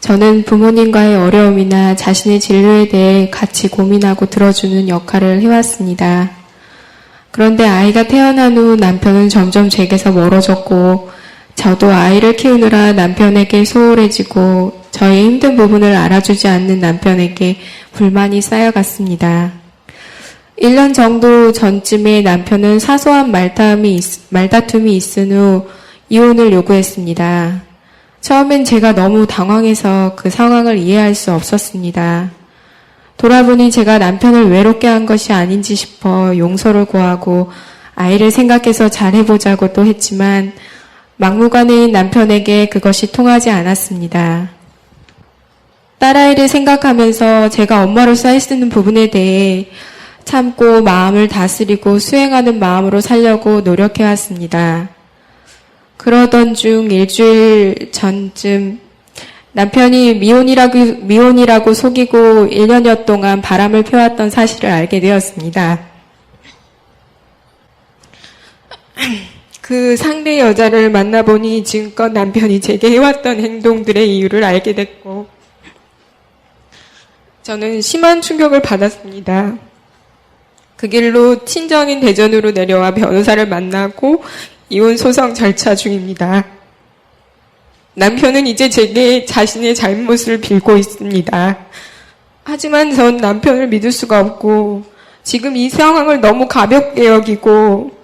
저는 부모님과의 어려움이나 자신의 진로에 대해 같이 고민하고 들어주는 역할을 해왔습니다. 그런데 아이가 태어난 후 남편은 점점 제게서 멀어졌고 저도 아이를 키우느라 남편에게 소홀해지고 저의 힘든 부분을 알아주지 않는 남편에게 불만이 쌓여갔습니다. 1년 정도 전쯤에 남편은 사소한 말다툼이 있은 후 이혼을 요구했습니다. 처음엔 제가 너무 당황해서 그 상황을 이해할 수 없었습니다. 돌아보니 제가 남편을 외롭게 한 것이 아닌지 싶어 용서를 구하고 아이를 생각해서 잘해보자고 또 했지만 막무가내인 남편에게 그것이 통하지 않았습니다. 딸아이를 생각하면서 제가 엄마로서 할 수 있는 부분에 대해 참고 마음을 다스리고 수행하는 마음으로 살려고 노력해왔습니다. 그러던 중 일주일 전쯤 남편이 미혼이라고 속이고 1년여 동안 바람을 펴왔던 사실을 알게 되었습니다. 그 상대 여자를 만나보니 지금껏 남편이 제게 해왔던 행동들의 이유를 알게 됐고 저는 심한 충격을 받았습니다. 그 길로 친정인 대전으로 내려와 변호사를 만나고 이혼 소송 절차 중입니다. 남편은 이제 제게 자신의 잘못을 빌고 있습니다. 하지만 전 남편을 믿을 수가 없고 지금 이 상황을 너무 가볍게 여기고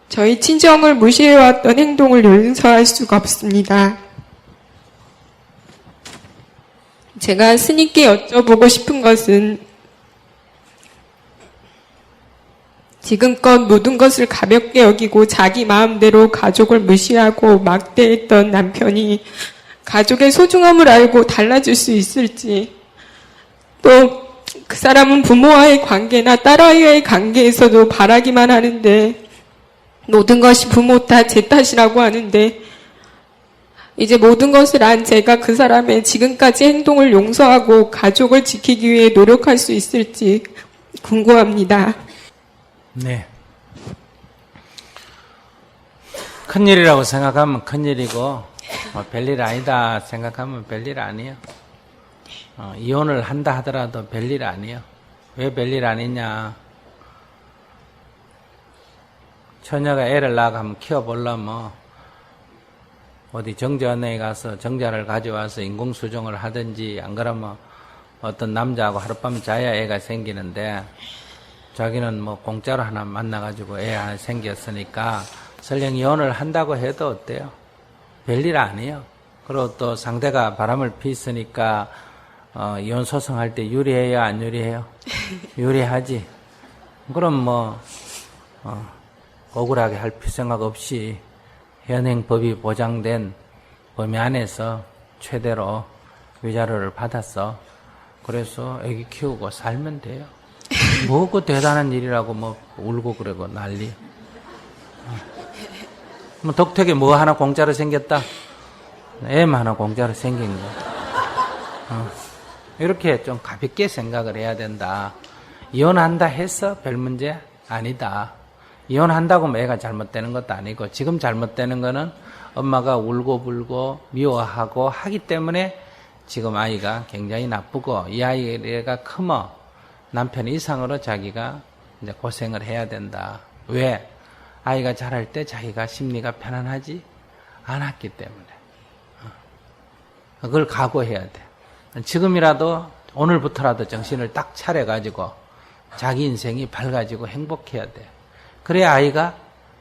저희 친정을 무시해왔던 행동을 용서할 수가 없습니다. 제가 스님께 여쭤보고 싶은 것은 지금껏 모든 것을 가볍게 여기고 자기 마음대로 가족을 무시하고 막대했던 남편이 가족의 소중함을 알고 달라질 수 있을지, 또 그 사람은 부모와의 관계나 딸아이와의 관계에서도 바라기만 하는데 모든 것이 부모 탓, 제 탓이라고 하는데 이제 모든 것을 안 제가 그 사람의 지금까지 행동을 용서하고 가족을 지키기 위해 노력할 수 있을지 궁금합니다. 네. 큰일이라고 생각하면 큰일이고 별일 아니다 생각하면 별일 아니에요. 이혼을 한다 하더라도 별일 아니에요. 왜 별일 아니냐. 처녀가 애를 낳아 한번 키워보려면 어디 정자원에 가서 정자를 가져와서 인공수정을 하든지 안 그러면 어떤 남자하고 하룻밤 자야 애가 생기는데 자기는 뭐 공짜로 하나 만나가지고 애 하나 생겼으니까 설령 이혼을 한다고 해도 어때요? 별일 아니에요. 그리고 또 상대가 바람을 피웠으니까 이혼 소송할 때 유리해요? 안 유리해요? 유리하지. 그럼 뭐 억울하게 할 생각 없이 현행 법이 보장된 범위 안에서 최대로 위자료를 받았어. 그래서 애기 키우고 살면 돼요. 뭐고 대단한 일이라고 뭐 울고 그러고 난리. 뭐 덕택에 뭐 하나 공짜로 생겼다. 애만 하나 공짜로 생긴 거. 이렇게 좀 가볍게 생각을 해야 된다. 이혼한다 해서 별 문제 아니다. 이혼한다고 애가 잘못되는 것도 아니고 지금 잘못되는 거는 엄마가 울고 불고 미워하고 하기 때문에 지금 아이가 굉장히 나쁘고 이 아이가 크면 남편 이상으로 자기가 이제 고생을 해야 된다. 왜? 아이가 자랄 때 자기가 심리가 편안하지 않았기 때문에. 그걸 각오해야 돼. 지금이라도 오늘부터라도 정신을 딱 차려가지고 자기 인생이 밝아지고 행복해야 돼. 그래야 아이가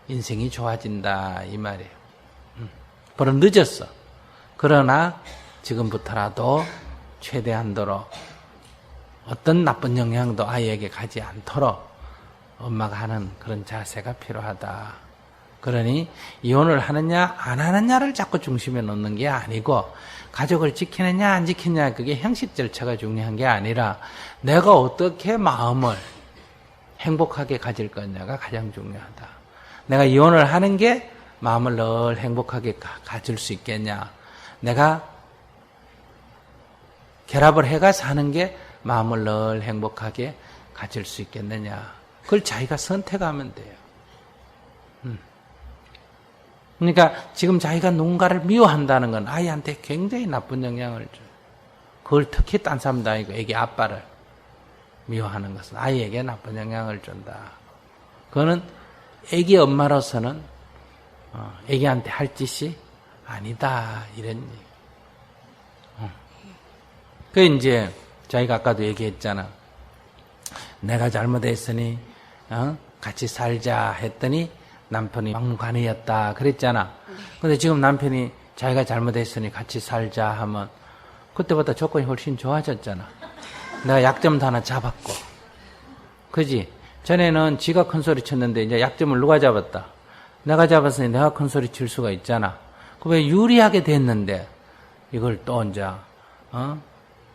인생이 좋아진다 이 말이에요. 그럼 늦었어. 그러나 지금부터라도 최대한도로 어떤 나쁜 영향도 아이에게 가지 않도록 엄마가 하는 그런 자세가 필요하다. 그러니 이혼을 하느냐 안 하느냐를 자꾸 중심에 놓는 게 아니고 가족을 지키느냐 안 지키느냐 그게 형식 절차가 중요한 게 아니라 내가 어떻게 마음을 행복하게 가질 거냐가 가장 중요하다. 내가 이혼을 하는 게 마음을 늘 행복하게 가질 수 있겠냐. 내가 결합을 해가 사는 게 마음을 늘 행복하게 가질 수 있겠느냐. 그걸 자기가 선택하면 돼요. 그러니까 지금 자기가 누군가를 미워한다는 건 아이한테 굉장히 나쁜 영향을 줘요. 그걸 특히 딴 사람도 아니고 애기 아빠를 미워하는 것은 아이에게 나쁜 영향을 준다. 그거는 애기 엄마로서는 애기한테 할 짓이 아니다. 이런 얘기. 그 이제 자기가 아까도 얘기했잖아. 내가 잘못했으니 같이 살자 했더니 남편이 막무가내였다 그랬잖아. 근데 지금 남편이 자기가 잘못했으니 같이 살자 하면 그때보다 조건이 훨씬 좋아졌잖아. 내가 약점도 하나 잡았고. 그지? 전에는 지가 큰 소리 쳤는데 이제 약점을 누가 잡았다? 내가 잡았으니 내가 큰 소리 칠 수가 있잖아. 그 왜 유리하게 됐는데 이걸 또 이제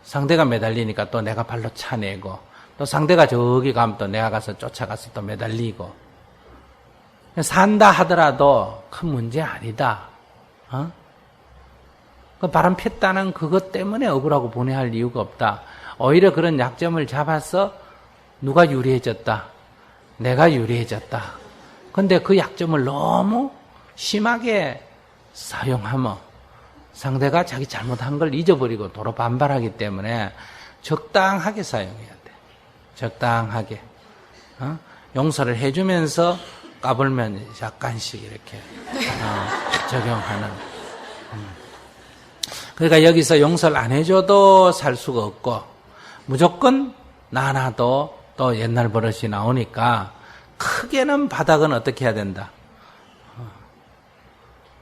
상대가 매달리니까 또 내가 발로 차내고 또 상대가 저기 가면 또 내가 가서 쫓아가서 또 매달리고 산다 하더라도 큰 문제 아니다. 그 바람 폈다는 그것 때문에 억울하고 분해할 이유가 없다. 오히려 그런 약점을 잡아서 누가 유리해졌다. 내가 유리해졌다. 근데 그 약점을 너무 심하게 사용하면 상대가 자기 잘못한 걸 잊어버리고 도로 반발하기 때문에 적당하게 사용해야 돼. 적당하게. 용서를 해주면서 까불면 약간씩 이렇게 적용하는. 그러니까 여기서 용서를 안 해줘도 살 수가 없고 무조건 나나도 또 옛날 버릇이 나오니까 크게는 바닥은 어떻게 해야 된다.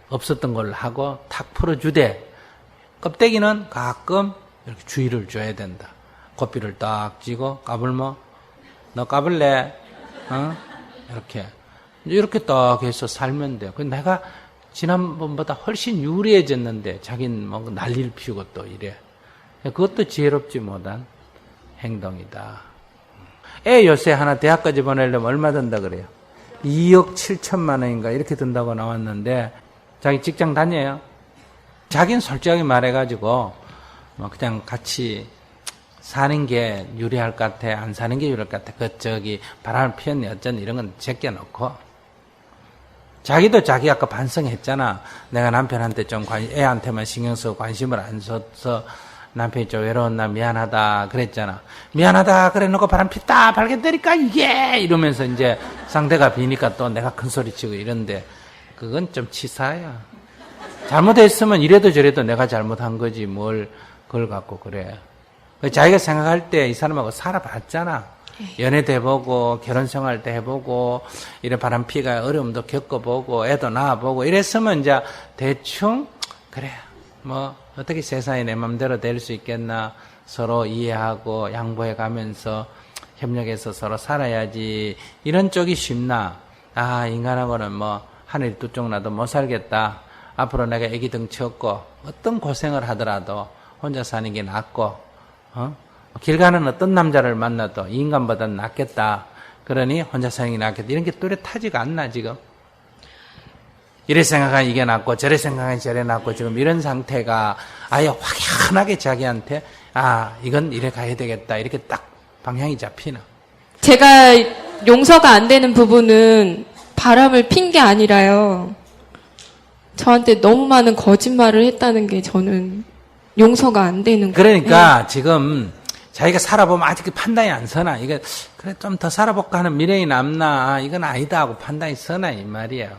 없었던 걸 하고 탁 풀어주되 껍데기는 가끔 이렇게 주의를 줘야 된다. 고삐를 딱 쥐고 까불면 너 까불래? 이렇게 딱 해서 살면 돼요. 내가 지난번보다 훨씬 유리해졌는데 자기는 뭐 난리를 피우고 또 이래. 그것도 지혜롭지 못한 행동이다. 애 요새 하나 대학까지 보내려면 얼마 든다 그래요? 2억 7천만 원인가 이렇게 든다고 나왔는데 자기 직장 다녀요. 자기는 솔직하게 말해가지고 뭐 그냥 같이 사는 게 유리할 것 같아, 안 사는 게 유리할 것 같아. 저기 바람을 피웠니 어쩌니 이런 건 제껴놓고 자기도 자기 아까 반성했잖아. 내가 남편한테 좀 애한테만 신경 쓰고 관심을 안 써서 남편이 좀 외로웠나 미안하다 그랬잖아. 미안하다 그래놓고 바람 폈다 발견 때리까 이게 이러면서 이제 상대가 비니까 또 내가 큰 소리 치고 이런데 그건 좀 치사야. 잘못했으면 이래도 저래도 내가 잘못한 거지 뭘 그걸 갖고 그래. 자기가 생각할 때 이 사람하고 살아봤잖아. 연애도 해보고 결혼생활 때 해보고 이래 바람피가 어려움도 겪어보고 애도 낳아보고 이랬으면 이제 대충 그래 뭐 어떻게 세상에 내 맘대로 될 수 있겠나 서로 이해하고 양보해 가면서 협력해서 서로 살아야지 이런 쪽이 쉽나. 아 인간하고는 뭐 하늘이 두 쪽 나도 못 살겠다. 앞으로 내가 애기 덩치 없고 어떤 고생을 하더라도 혼자 사는 게 낫고 길 가는 어떤 남자를 만나도 이 인간보다는 낫겠다. 그러니 혼자 사는 게 낫겠다. 이런 게 뚜렷하지가 않나 지금. 이래 생각하면 이게 낫고 저래 생각하면 저래 낫고 지금 이런 상태가 아예 확연하게 자기한테 아 이건 이래 가야 되겠다. 이렇게 딱 방향이 잡히나. 제가 용서가 안 되는 부분은 바람을 핀 게 아니라요. 저한테 너무 많은 거짓말을 했다는 게 저는 용서가 안 되는 거예요. 그러니까 지금 자기가 살아보면 아직 판단이 안 서나. 이게 그래 좀 더 살아볼까 하는 미련이 남나. 이건 아니다 하고 판단이 서나 이 말이에요.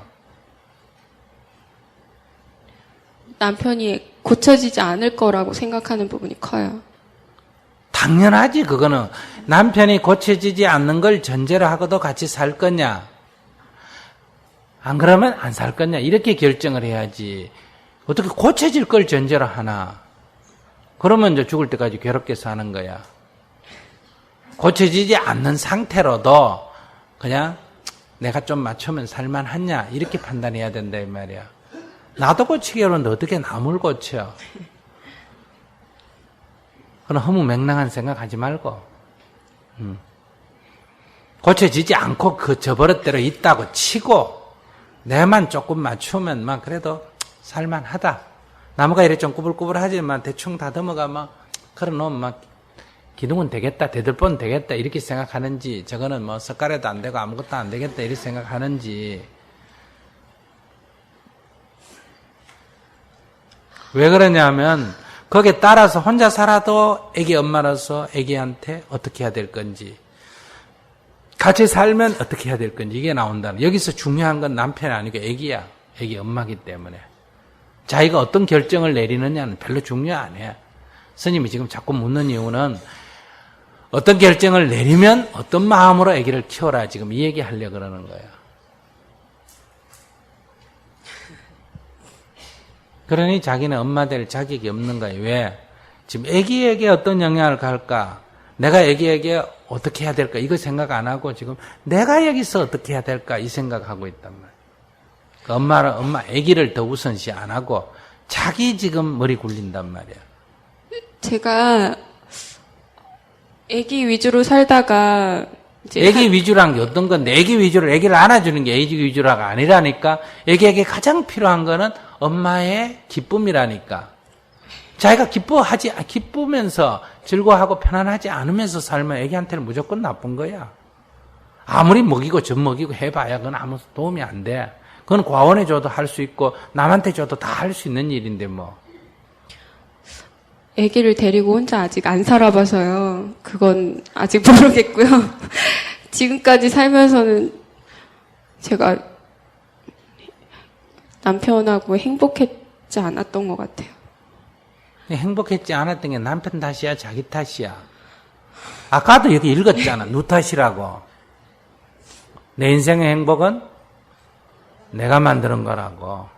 남편이 고쳐지지 않을 거라고 생각하는 부분이 커요. 당연하지 그거는. 남편이 고쳐지지 않는 걸 전제로 하고도 같이 살 거냐. 안 그러면 안 살 거냐. 이렇게 결정을 해야지. 어떻게 고쳐질 걸 전제로 하나. 그러면 이제 죽을 때까지 괴롭게 사는 거야. 고쳐지지 않는 상태로도 그냥 내가 좀 맞추면 살만하냐 이렇게 판단해야 된다 이 말이야. 나도 고치기 어려운데 어떻게 남을 고쳐? 그런 허무맹랑한 생각하지 말고 고쳐지지 않고 그 저버릇대로 있다고 치고 내만 조금 맞추면 막 그래도 살만하다. 나무가 이래 좀 꾸불꾸불하지만 대충 다듬어가 막 걸어놓으면 막 기둥은 되겠다, 대들보는 되겠다 이렇게 생각하는지, 저거는 뭐 석가래도 안 되고 아무것도 안 되겠다 이렇게 생각하는지. 왜 그러냐면 거기에 따라서 혼자 살아도 애기 엄마로서 애기한테 어떻게 해야 될 건지, 같이 살면 어떻게 해야 될 건지 이게 나온다는. 여기서 중요한 건 남편이 아니고 애기야. 애기 엄마기 때문에 자기가 어떤 결정을 내리느냐는 별로 중요 안 해. 스님이 지금 자꾸 묻는 이유는 어떤 결정을 내리면 어떤 마음으로 아기를 키워라 지금 이 얘기 하려고 그러는 거예요. 그러니 자기는 엄마 될 자격이 없는 거예요. 왜? 지금 아기에게 어떤 영향을 갈까? 내가 아기에게 어떻게 해야 될까? 이거 생각 안 하고 지금 내가 여기서 어떻게 해야 될까? 이 생각하고 있단 말이에요. 그 엄마 아기를 더 우선시 안 하고 자기 지금 머리 굴린단 말이에요. 제가 애기 위주로 살다가 이제 애기 위주란 게 어떤 건데, 애기 위주로 애기를 안아주는 게 애기 위주라가 아니라니까. 애기에게 가장 필요한 거는 엄마의 기쁨이라니까. 자기가 기쁘면서 즐거워하고 편안하지 않으면서 살면 애기한테는 무조건 나쁜 거야. 아무리 먹이고 젖 먹이고 해봐야 그건 아무 도움이 안 돼. 그건 과원에 줘도 할 수 있고 남한테 줘도 다 할 수 있는 일인데 뭐. 아기를 데리고 혼자 아직 안 살아봐서요. 그건 아직 모르겠고요. 지금까지 살면서는 제가 남편하고 행복했지 않았던 것 같아요. 행복했지 않았던 게 남편 탓이야, 자기 탓이야. 아까도 여기 읽었잖아. 누 탓이라고. 내 인생의 행복은 내가 만드는 거라고.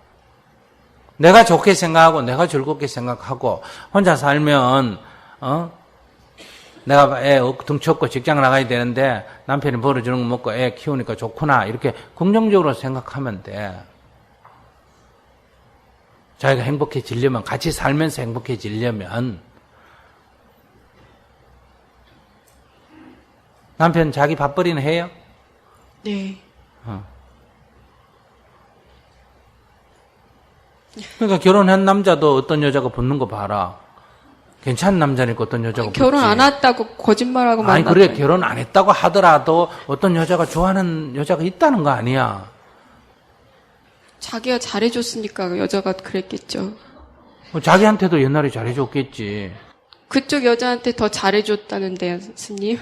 내가 좋게 생각하고 내가 즐겁게 생각하고 혼자 살면 내가 애 등쳤고 직장 나가야 되는데 남편이 벌어주는 거 먹고 애 키우니까 좋구나 이렇게 긍정적으로 생각하면 돼. 자기가 행복해지려면, 같이 살면서 행복해지려면 남편 자기 밥벌이는 해요? 네. 그러니까 결혼한 남자도 어떤 여자가 붙는 거 봐라. 괜찮은 남자니까 어떤 여자가 붙지. 결혼 안 했다고 거짓말하고 아니 만났어요. 그래, 결혼 안 했다고 하더라도 어떤 여자가 좋아하는 여자가 있다는 거 아니야. 자기가 잘해줬으니까 여자가 그랬겠죠. 자기한테도 옛날에 잘해줬겠지. 그쪽 여자한테 더 잘해줬다는데요, 스님.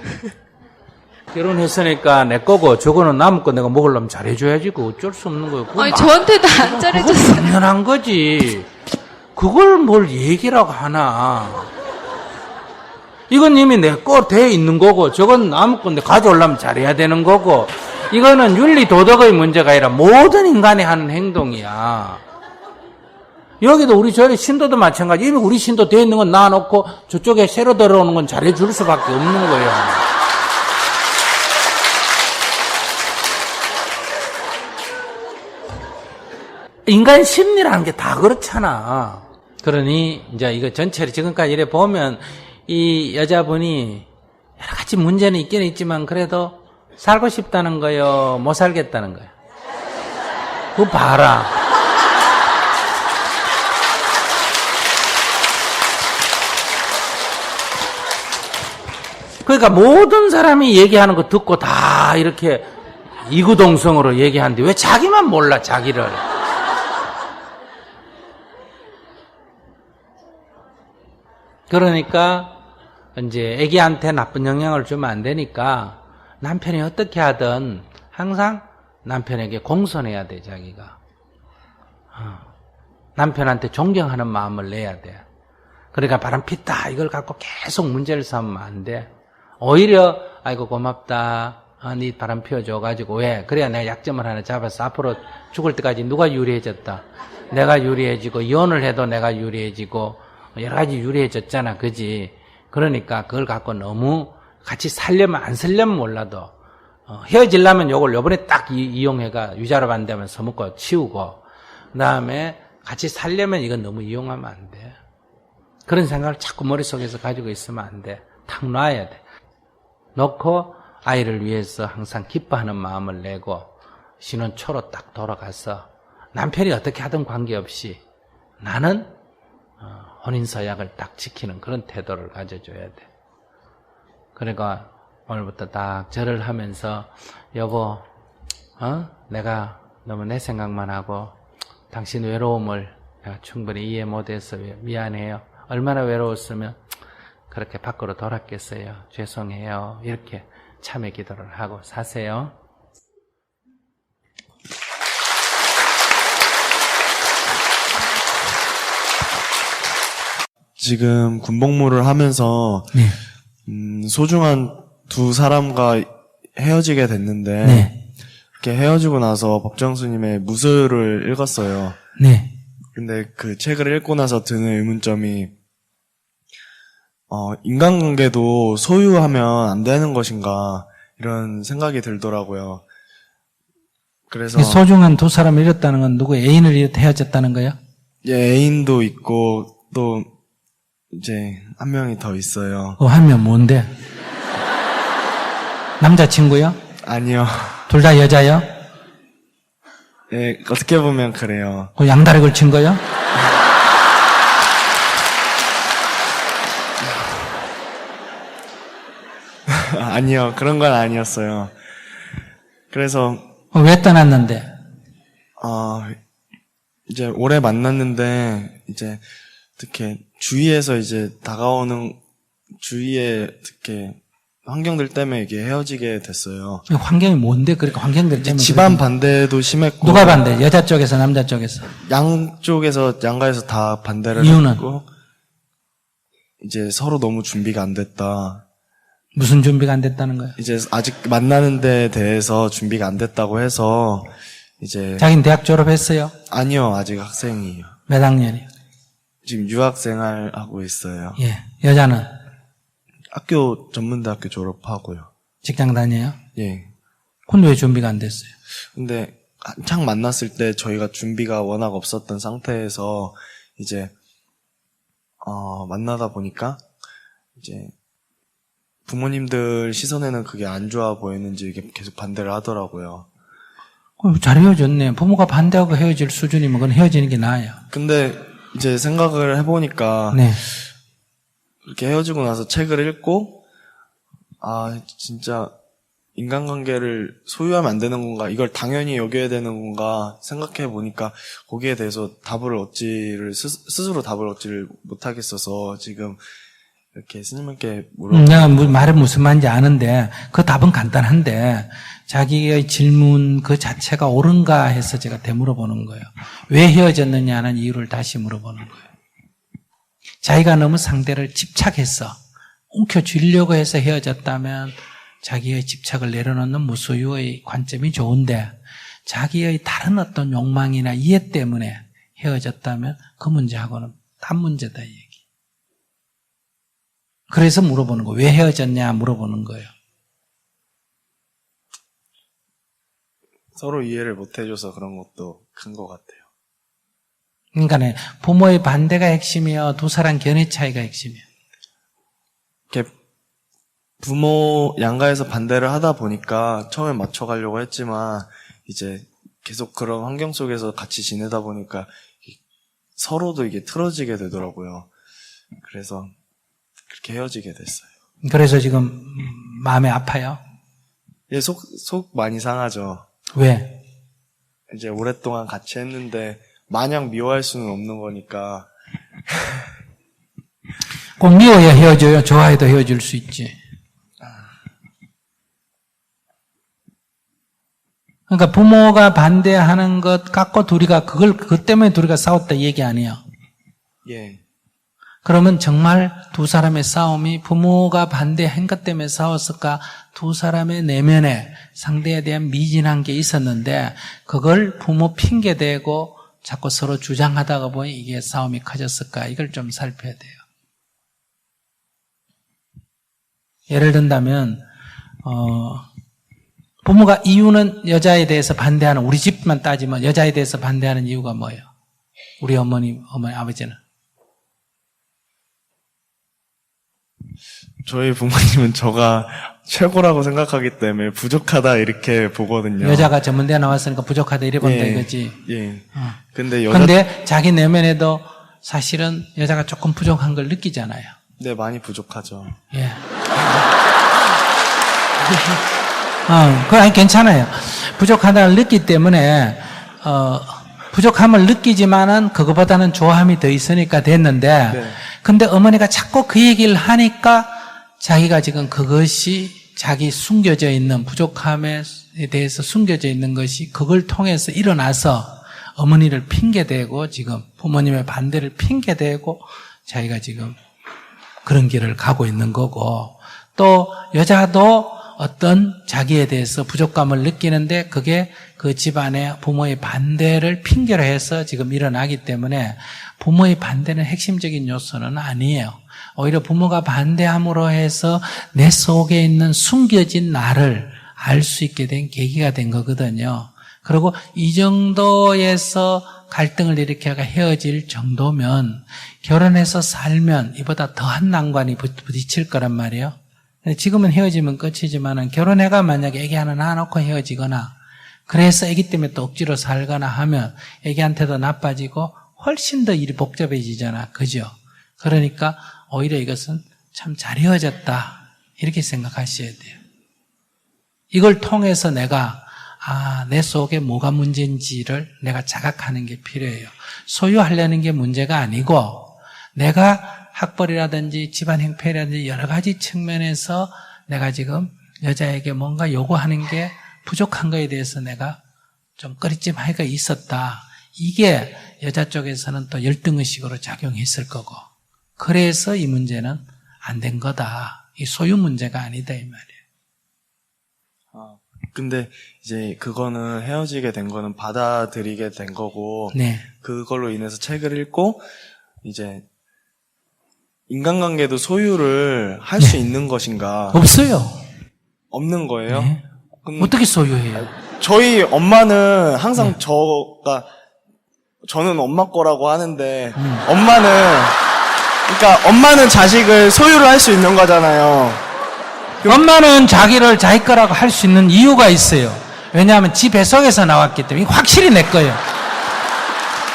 결혼했으니까 내 거고 저거는 남의 거 내가 먹으려면 잘해줘야지. 그거 어쩔 수 없는 거예요. 아니, 저한테도 안 그거 잘해줬어요. 당연한 거지. 그걸 뭘 얘기라고 하나. 이건 이미 내 거 돼 있는 거고 저건 남의 건데 가져오려면 잘해야 되는 거고, 이거는 윤리 도덕의 문제가 아니라 모든 인간이 하는 행동이야. 여기도 우리 저리 신도도 마찬가지. 이미 우리 신도 돼 있는 건 놔놓고 저쪽에 새로 들어오는 건 잘해줄 수밖에 없는 거예요. 인간 심리라는 게 다 그렇잖아. 그러니 이제 이거 전체를 지금까지 이래 보면 이 여자분이 여러 가지 문제는 있긴 있지만 그래도 살고 싶다는 거요, 못 살겠다는 거요. 그거 봐라. 그러니까 모든 사람이 얘기하는 거 듣고 다 이렇게 이구동성으로 얘기하는데 왜 자기만 몰라, 자기를. 그러니까 이제 애기한테 나쁜 영향을 주면 안 되니까 남편이 어떻게 하든 항상 남편에게 공손해야 돼, 자기가. 남편한테 존경하는 마음을 내야 돼. 그러니까 바람 폈다 이걸 갖고 계속 문제를 삼으면 안 돼. 오히려 아이고 고맙다, 네 바람 피워줘가지고 왜? 그래야 내가 약점을 하나 잡아서 앞으로 죽을 때까지 누가 유리해졌다. 내가 유리해지고 이혼을 해도 내가 유리해지고 여러 가지 유리해졌잖아, 그지? 그러니까 그걸 갖고 너무 같이 살려면 안 살려면 몰라도 헤어지려면 요걸 요번에 딱 이용해가 유자로 반대하면 서먹고 치우고, 그 다음에 같이 살려면 이건 너무 이용하면 안 돼. 그런 생각을 자꾸 머릿속에서 가지고 있으면 안 돼. 탁 놔야 돼. 놓고 아이를 위해서 항상 기뻐하는 마음을 내고 신혼 초로 딱 돌아가서 남편이 어떻게 하든 관계없이 나는 혼인서약을 딱 지키는 그런 태도를 가져줘야 돼. 그러니까 오늘부터 딱 절을 하면서 여보, 내가 너무 내 생각만 하고 당신 외로움을 내가 충분히 이해 못해서 미안해요. 얼마나 외로웠으면 그렇게 밖으로 돌았겠어요. 죄송해요. 이렇게 참회 기도를 하고 사세요. 지금 군복무를 하면서 네. 소중한 두 사람과 헤어지게 됐는데 네. 이렇게 헤어지고 나서 법정스님의 무술을 읽었어요. 네. 근데 그 책을 읽고 나서 드는 의문점이 인간관계도 소유하면 안 되는 것인가 이런 생각이 들더라고요. 그래서 소중한 두 사람을 잃었다는 건 누구 애인을 잃어 헤어졌다는 거예요? 예, 애인도 있고 또 이제 한 명이 더 있어요. 한 명 뭔데? 남자친구요? 아니요. 둘 다 여자요? 예, 어떻게 보면 그래요. 그 양다리 걸친 거요? 아니요, 그런 건 아니었어요. 그래서 왜 떠났는데? 이제 오래 만났는데 이제 어떻게 주위에서 이제 다가오는 주위에 어떻게 환경들 때문에 이게 헤어지게 됐어요. 환경이 뭔데? 그러니까 환경들 때문에. 집안 반대도 심했고. 누가 반대? 여자 쪽에서 남자 쪽에서? 양가에서 다 반대를 이유는? 했고 이제 서로 너무 준비가 안 됐다. 무슨 준비가 안 됐다는 거야? 이제 아직 만나는 데 대해서 준비가 안 됐다고 해서 이제 자기는 대학 졸업했어요? 아니요, 아직 학생이에요. 몇 학년이요? 지금 유학생활 하고 있어요. 예. 여자는 전문대학교 졸업하고요. 직장 다녀요? 예. 근데 왜 준비가 안 됐어요? 근데 한창 만났을 때 저희가 준비가 워낙 없었던 상태에서 이제 만나다 보니까 이제 부모님들 시선에는 그게 안 좋아 보이는지 이게 계속 반대를 하더라고요. 잘 헤어졌네. 부모가 반대하고 헤어질 수준이면 그건 헤어지는 게 나아요. 근데 이제 생각을 해보니까 네. 이렇게 헤어지고 나서 책을 읽고 진짜 인간관계를 소유하면 안 되는 건가, 이걸 당연히 여겨야 되는 건가 생각해 보니까 거기에 대해서 스스로 답을 얻지를 못하겠어서 지금 이렇게 스님께 내가 말은 무슨 말인지 아는데 그 답은 간단한데 자기의 질문 그 자체가 옳은가 해서 제가 되물어보는 거예요. 왜 헤어졌느냐는 이유를 다시 물어보는 거예요. 자기가 너무 상대를 집착해서 움켜쥐려고 해서 헤어졌다면 자기의 집착을 내려놓는 무소유의 관점이 좋은데 자기의 다른 어떤 욕망이나 이해 때문에 헤어졌다면 그 문제하고는 딴 문제다 이 얘기. 그래서 물어보는 거예요. 왜 헤어졌냐 물어보는 거예요. 서로 이해를 못 해줘서 그런 것도 큰 것 같아요. 그러니까 부모의 반대가 핵심이요, 두 사람 견해 차이가 핵심이에요. 이렇게 부모 양가에서 반대를 하다 보니까 처음에 맞춰가려고 했지만 이제 계속 그런 환경 속에서 같이 지내다 보니까 서로도 이게 틀어지게 되더라고요. 그래서 그렇게 헤어지게 됐어요. 그래서 지금 마음이 아파요? 예, 속 많이 상하죠. 왜? 이제 오랫동안 같이 했는데 마냥 미워할 수는 없는 거니까. 꼭 미워야 헤어져요? 좋아해도 헤어질 수 있지. 그러니까 부모가 반대하는 것 갖고 그것 때문에 둘이가 싸웠다 이 얘기 아니에요. 예. 그러면 정말 두 사람의 싸움이 부모가 반대한 것 때문에 싸웠을까? 두 사람의 내면에 상대에 대한 미진한 게 있었는데 그걸 부모 핑계대고 자꾸 서로 주장하다가 보니 이게 싸움이 커졌을까? 이걸 좀 살펴야 돼요. 예를 든다면 부모가 이유는 여자에 대해서 반대하는, 우리 집만 따지면 여자에 대해서 반대하는 이유가 뭐예요? 우리 어머니, 아버지는. 저희 부모님은 저가 최고라고 생각하기 때문에 부족하다 이렇게 보거든요. 여자가 전문대 나왔으니까 부족하다 이래 본다 이거지. 예. 어. 근데 자기 내면에도 사실은 여자가 조금 부족한 걸 느끼잖아요. 네, 많이 부족하죠. 예. 아니, 괜찮아요. 부족하다를 느끼기 때문에, 부족함을 느끼지만은 그거보다는 좋아함이 더 있으니까 됐는데, 네. 근데 어머니가 자꾸 그 얘기를 하니까 자기가 지금 그것이 자기 숨겨져 있는 부족함에 대해서 숨겨져 있는 것이 그걸 통해서 일어나서 어머니를 핑계대고 지금 부모님의 반대를 핑계대고 자기가 지금 그런 길을 가고 있는 거고, 또 여자도 어떤 자기에 대해서 부족감을 느끼는데 그게 그 집안의 부모의 반대를 핑계로 해서 지금 일어나기 때문에 부모의 반대는 핵심적인 요소는 아니에요. 오히려 부모가 반대함으로 해서 내 속에 있는 숨겨진 나를 알 수 있게 된 계기가 된 거거든요. 그리고 이 정도에서 갈등을 일으켜가 헤어질 정도면 결혼해서 살면 이보다 더한 난관이 부딪힐 거란 말이에요. 지금은 헤어지면 끝이지만은 결혼해가 만약에 애기 하나 낳아놓고 헤어지거나 그래서 애기 때문에 또 억지로 살거나 하면 애기한테도 나빠지고 훨씬 더 일이 복잡해지잖아. 그죠? 그러니까 오히려 이것은 참 잘 헤어졌다. 이렇게 생각하셔야 돼요. 이걸 통해서 내가 내 속에 뭐가 문제인지를 내가 자각하는 게 필요해요. 소유하려는 게 문제가 아니고 내가 학벌이라든지 집안 행패라든지 여러 가지 측면에서 내가 지금 여자에게 뭔가 요구하는 게 부족한 거에 대해서 내가 좀 꺼리찜하기가 있었다. 이게 여자 쪽에서는 또 열등의식으로 작용했을 거고, 그래서 이 문제는 안 된 거다. 이 소유 문제가 아니다 이 말이에요. 근데 이제 그거는 헤어지게 된 거는 받아들이게 된 거고, 네. 그걸로 인해서 책을 읽고 이제 인간관계도 소유를 할 수 있는 것인가? 없어요. 없는 거예요? 네. 그럼 어떻게 소유해요? 저희 엄마는 항상 네. 저는 엄마 거라고 하는데, 엄마는 자식을 소유를 할 수 있는 거잖아요. 엄마는 자기를 자기 거라고 할 수 있는 이유가 있어요. 왜냐하면 지 뱃속에서 나왔기 때문에 이거 확실히 내 거예요.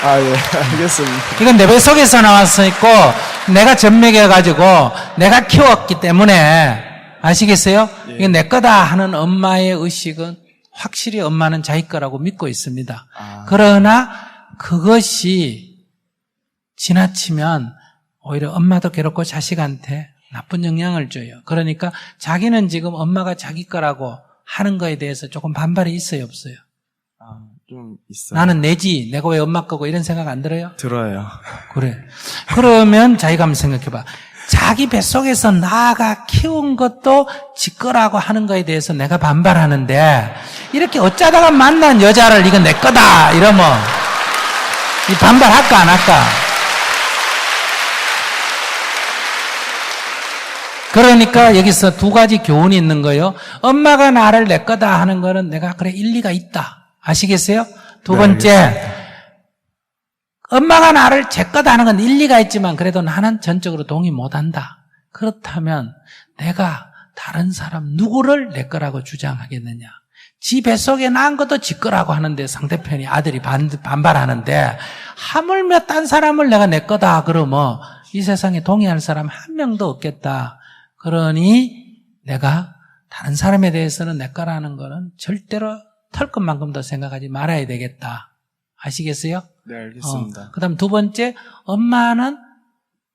예, 알겠습니다. 이건 내 뱃속에서 나왔으니까 내가 젖먹여가지고 내가 키웠기 때문에 아시겠어요? 예. 이건 내 거다 하는 엄마의 의식은 확실히 엄마는 자기 거라고 믿고 있습니다. 그러나 그것이 지나치면 오히려 엄마도 괴롭고 자식한테 나쁜 영향을 줘요. 그러니까 자기는 지금 엄마가 자기 거라고 하는 거에 대해서 조금 반발이 있어요, 없어요? 좀 있어요. 나는 내지, 내가 왜 엄마 거고 이런 생각 안 들어요? 들어요. 그래. 그러면 자기가 한번 생각해봐. 자기 뱃속에서 나아가 키운 것도 지 거라고 하는 거에 대해서 내가 반발하는데, 이렇게 어쩌다가 만난 여자를 이건 내 거다 이러면 이 반발할까 안 할까? 그러니까 여기서 두 가지 교훈이 있는 거예요. 엄마가 나를 내 거다 하는 거는 내가 그래 일리가 있다. 아시겠어요? 두 번째, 엄마가 나를 제 거다 하는 건 일리가 있지만 그래도 나는 전적으로 동의 못한다. 그렇다면 내가 다른 사람 누구를 내 거라고 주장하겠느냐. 지 뱃속에 낳은 것도 지 거라고 하는데 상대편이 아들이 반발하는데 하물며 딴 사람을 내가 내 거다 그러면 이 세상에 동의할 사람 한 명도 없겠다. 그러니 내가 다른 사람에 대해서는 내 거라는 거는 절대로 털끝만큼도 생각하지 말아야 되겠다. 아시겠어요? 네, 알겠습니다. 그 다음 두 번째, 엄마는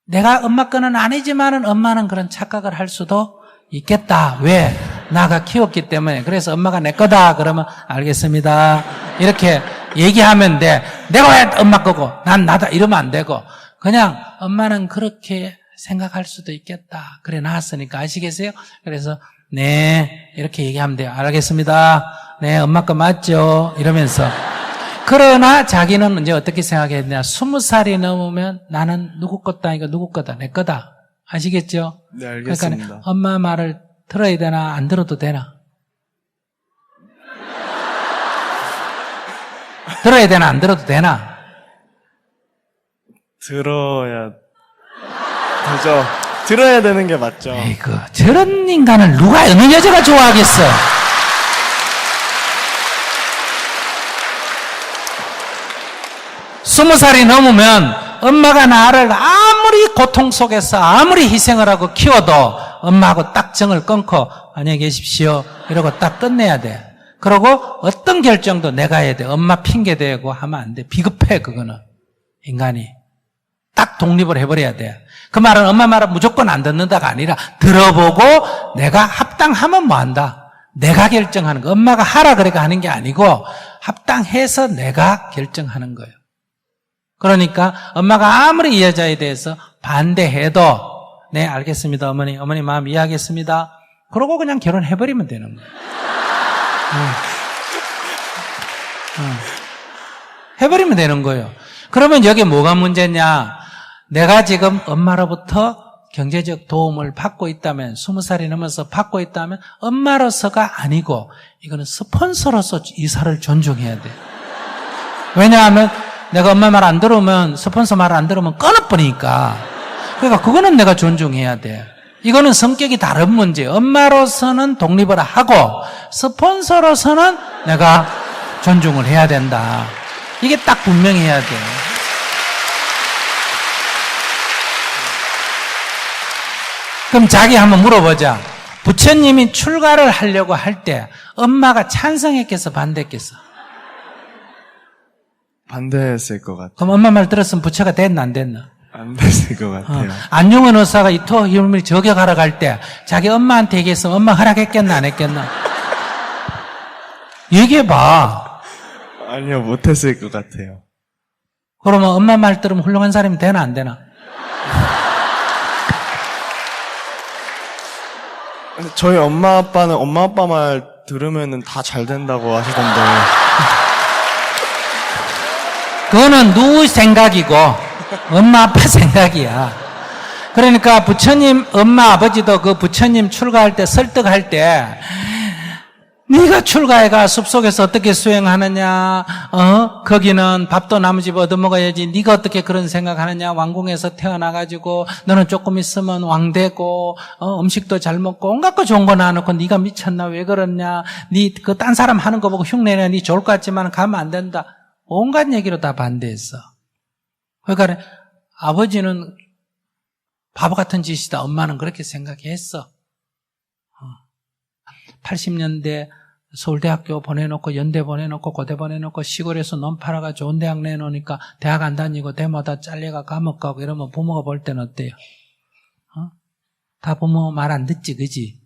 내가 엄마 거는 아니지만은 엄마는 그런 착각을 할 수도 있겠다. 왜? 나가 키웠기 때문에. 그래서 엄마가 내 거다 그러면 알겠습니다. 이렇게 얘기하면 돼. 내가 왜 엄마 거고 난 나다 이러면 안 되고 그냥 엄마는 그렇게 생각할 수도 있겠다. 그래 나왔으니까 아시겠어요? 그래서 네 이렇게 얘기하면 돼요. 알겠습니다. 네 엄마 거 맞죠? 이러면서 그러나 자기는 이제 어떻게 생각했냐 20살이 넘으면 나는 누구 것도 아니고 누구 거다 내 거다. 아시겠죠? 네, 알겠습니다. 그러니까 엄마 말을 들어야 되나 안 들어도 되나? 들어야 되나, 안 들어도 되나? 들어야 되죠. 들어야 되는 게 맞죠. 에이구, 저런 인간을 누가, 어느 여자가 좋아하겠어? 20살이 넘으면 엄마가 나를 아무리 고통 속에서 아무리 희생을 하고 키워도 엄마하고 딱 정을 끊고 안녕히 계십시오 이러고 딱 끝내야 돼. 그러고 어떤 결정도 내가 해야 돼. 엄마 핑계 대고 하면 안 돼. 비급해 그거는. 인간이. 딱 독립을 해버려야 돼. 그 말은 엄마 말은 무조건 안 듣는다가 아니라 들어보고 내가 합당하면 뭐 한다. 내가 결정하는 거. 엄마가 하라 그래가 하는 게 아니고 합당해서 내가 결정하는 거예요. 그러니까 엄마가 아무리 이 여자에 대해서 반대해도 네 알겠습니다 어머니 마음 이해하겠습니다. 그러고 그냥 결혼해버리면 되는 거예요. 해버리면 되는 거예요. 그러면 여기 뭐가 문제냐? 내가 지금 엄마로부터 경제적 도움을 받고 있다면 20살이 넘어서 받고 있다면 엄마로서가 아니고 이거는 스폰서로서 이사를 존중해야 돼요. 왜냐하면 내가 엄마 말 안 들으면 스폰서 말 안 들으면 끊어버리니까. 그러니까 그거는 내가 존중해야 돼. 이거는 성격이 다른 문제. 엄마로서는 독립을 하고 스폰서로서는 내가 존중을 해야 된다. 이게 딱 분명히 해야 돼. 그럼 자기 한번 물어보자. 부처님이 출가를 하려고 할 때 엄마가 찬성했겠어 반대했겠어? 반대했을 것 같아요. 그럼 엄마 말 들었으면 부처가 됐나 안 됐나? 안 됐을 것 같아요. 안용원 의사가 이토 혈밀 저격하러 갈 때 자기 엄마한테 얘기했으면 엄마 허락했겠나 안 했겠나? 얘기해봐. 아니요, 못했을 것 같아요. 그러면 엄마 말 들으면 훌륭한 사람이 되나 안 되나? 근데 저희 엄마 아빠는 엄마 아빠 말 들으면은 다 잘 된다고 하시던데. 그거는 누구 생각이고 엄마 아빠 생각이야. 그러니까 부처님 엄마 아버지도 그 부처님 출가할 때 설득할 때 네가 출가해가 숲속에서 어떻게 수행하느냐, 거기는 밥도 남의 집 얻어먹어야지. 네가 어떻게 그런 생각하느냐. 왕궁에서 태어나가지고 너는 조금 있으면 왕 되고, 음식도 잘 먹고 온갖 거 좋은 거 놔놓고 네가 미쳤나 왜 그러냐. 네 그 딴 사람 하는 거 보고 흉내내. 네 좋을 것 같지만 가면 안 된다. 온갖 얘기로 다 반대했어. 그러니까 아버지는 바보 같은 짓이다. 엄마는 그렇게 생각했어. 80년대 서울대학교 보내놓고 연대 보내놓고 고대 보내놓고 시골에서 논 팔아가 좋은 대학 내놓으니까 대학 안 다니고 대마다 잘려가 감옥 가고 이러면 부모가 볼 때는 어때요? 다 부모 말 안 듣지 그지?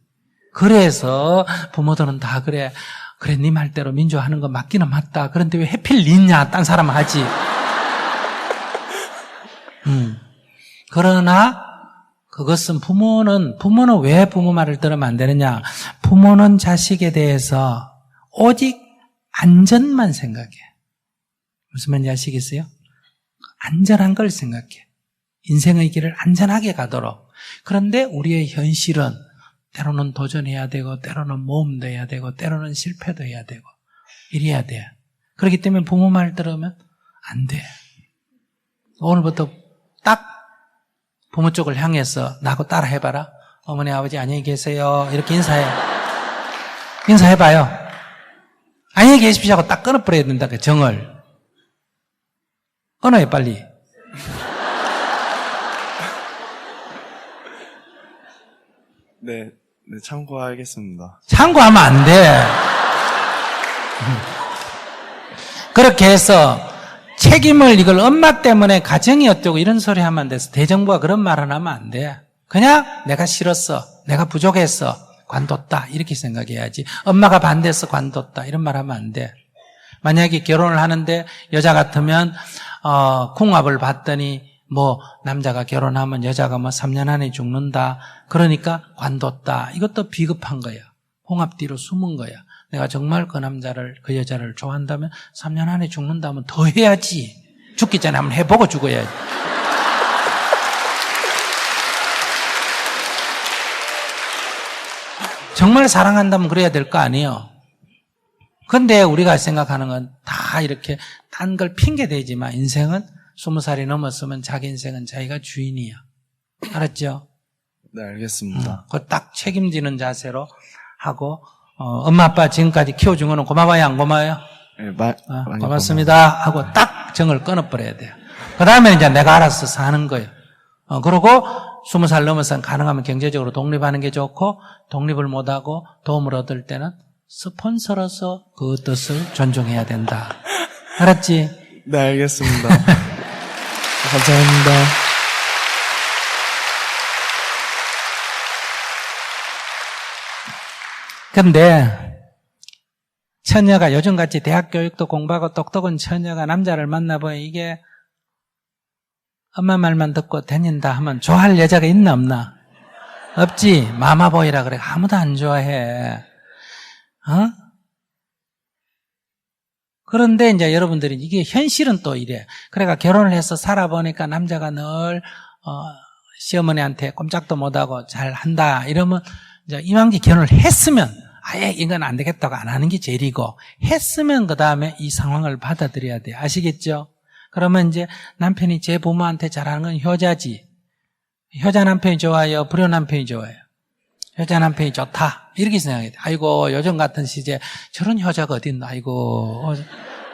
그래서 부모들은 다 그래 네 말대로 민주화하는 거 맞기는 맞다. 그런데 왜 해필 니냐? 딴 사람 하지. 그러나 그것은 부모는 왜 부모 말을 들으면 안 되느냐? 부모는 자식에 대해서 오직 안전만 생각해. 무슨 말인지 아시겠어요? 안전한 걸 생각해. 인생의 길을 안전하게 가도록. 그런데 우리의 현실은 때로는 도전해야 되고 때로는 모험도 해야 되고 때로는 실패도 해야 되고 이래야 돼. 그렇기 때문에 부모 말 들으면 안 돼. 오늘부터 딱 부모 쪽을 향해서 나하고 따라 해봐라. 어머니 아버지 안녕히 계세요. 이렇게 인사해봐요. 안녕히 계십시오 하고 딱 끊어버려야 된다. 그 정을 끊어요 빨리. 네, 참고하겠습니다. 참고하면 안 돼. 그렇게 해서 책임을 이걸 엄마 때문에 가정이 어쩌고 이런 소리 하면 안 돼서 대정부가 그런 말을 하면 안 돼. 그냥 내가 싫었어. 내가 부족했어. 관뒀다. 이렇게 생각해야지. 엄마가 반대해서 관뒀다. 이런 말 하면 안 돼. 만약에 결혼을 하는데 여자 같으면 궁합을 봤더니 남자가 결혼하면 여자가 3년 안에 죽는다. 그러니까 관뒀다. 이것도 비겁한 거야. 홍합 뒤로 숨은 거야. 내가 정말 그 남자를, 그 여자를 좋아한다면 3년 안에 죽는다면 더 해야지. 죽기 전에 한번 해보고 죽어야지. 정말 사랑한다면 그래야 될 거 아니에요. 근데 우리가 생각하는 건 다 이렇게 딴 걸 핑계대지만 인생은 20살이 넘었으면 자기 인생은 자기가 주인이야. 알았죠? 네, 알겠습니다. 그걸 딱 책임지는 자세로 하고, 엄마, 아빠 지금까지 키워준 거는 고마워요, 안 고마워요? 네, 많이 고맙습니다. 하고 딱 정을 끊어버려야 돼요. 그 다음에 이제 내가 알아서 사는 거예요. 그리고 20살 넘어서 가능하면 경제적으로 독립하는 게 좋고, 독립을 못하고 도움을 얻을 때는 스폰서로서 그 뜻을 존중해야 된다. 알았지? 네, 알겠습니다. 감사합니다. 근데 처녀가 요즘같이 대학 교육도 공부하고 똑똑한 처녀가 남자를 만나보면 이게 엄마 말만 듣고 다닌다 하면 좋아할 여자가 있나 없나? 없지. 마마보이라 그래. 아무도 안 좋아해. 그런데 이제 여러분들이 이게 현실은 또 이래. 그러니까 결혼을 해서 살아보니까 남자가 늘 시어머니한테 꼼짝도 못하고 잘 한다 이러면 이제 이왕기 결혼을 했으면 아예 이건 안 되겠다고 안 하는 게 제일이고, 했으면 그 다음에 이 상황을 받아들여야 돼요. 아시겠죠? 그러면 이제 남편이 제 부모한테 잘하는 건 효자지. 효자 남편이 좋아요? 불효 남편이 좋아요? 효자 남편이 좋다. 이렇게 생각해야 돼. 아이고, 요즘 같은 시기에 저런 효자가 어디 있나? 아이고,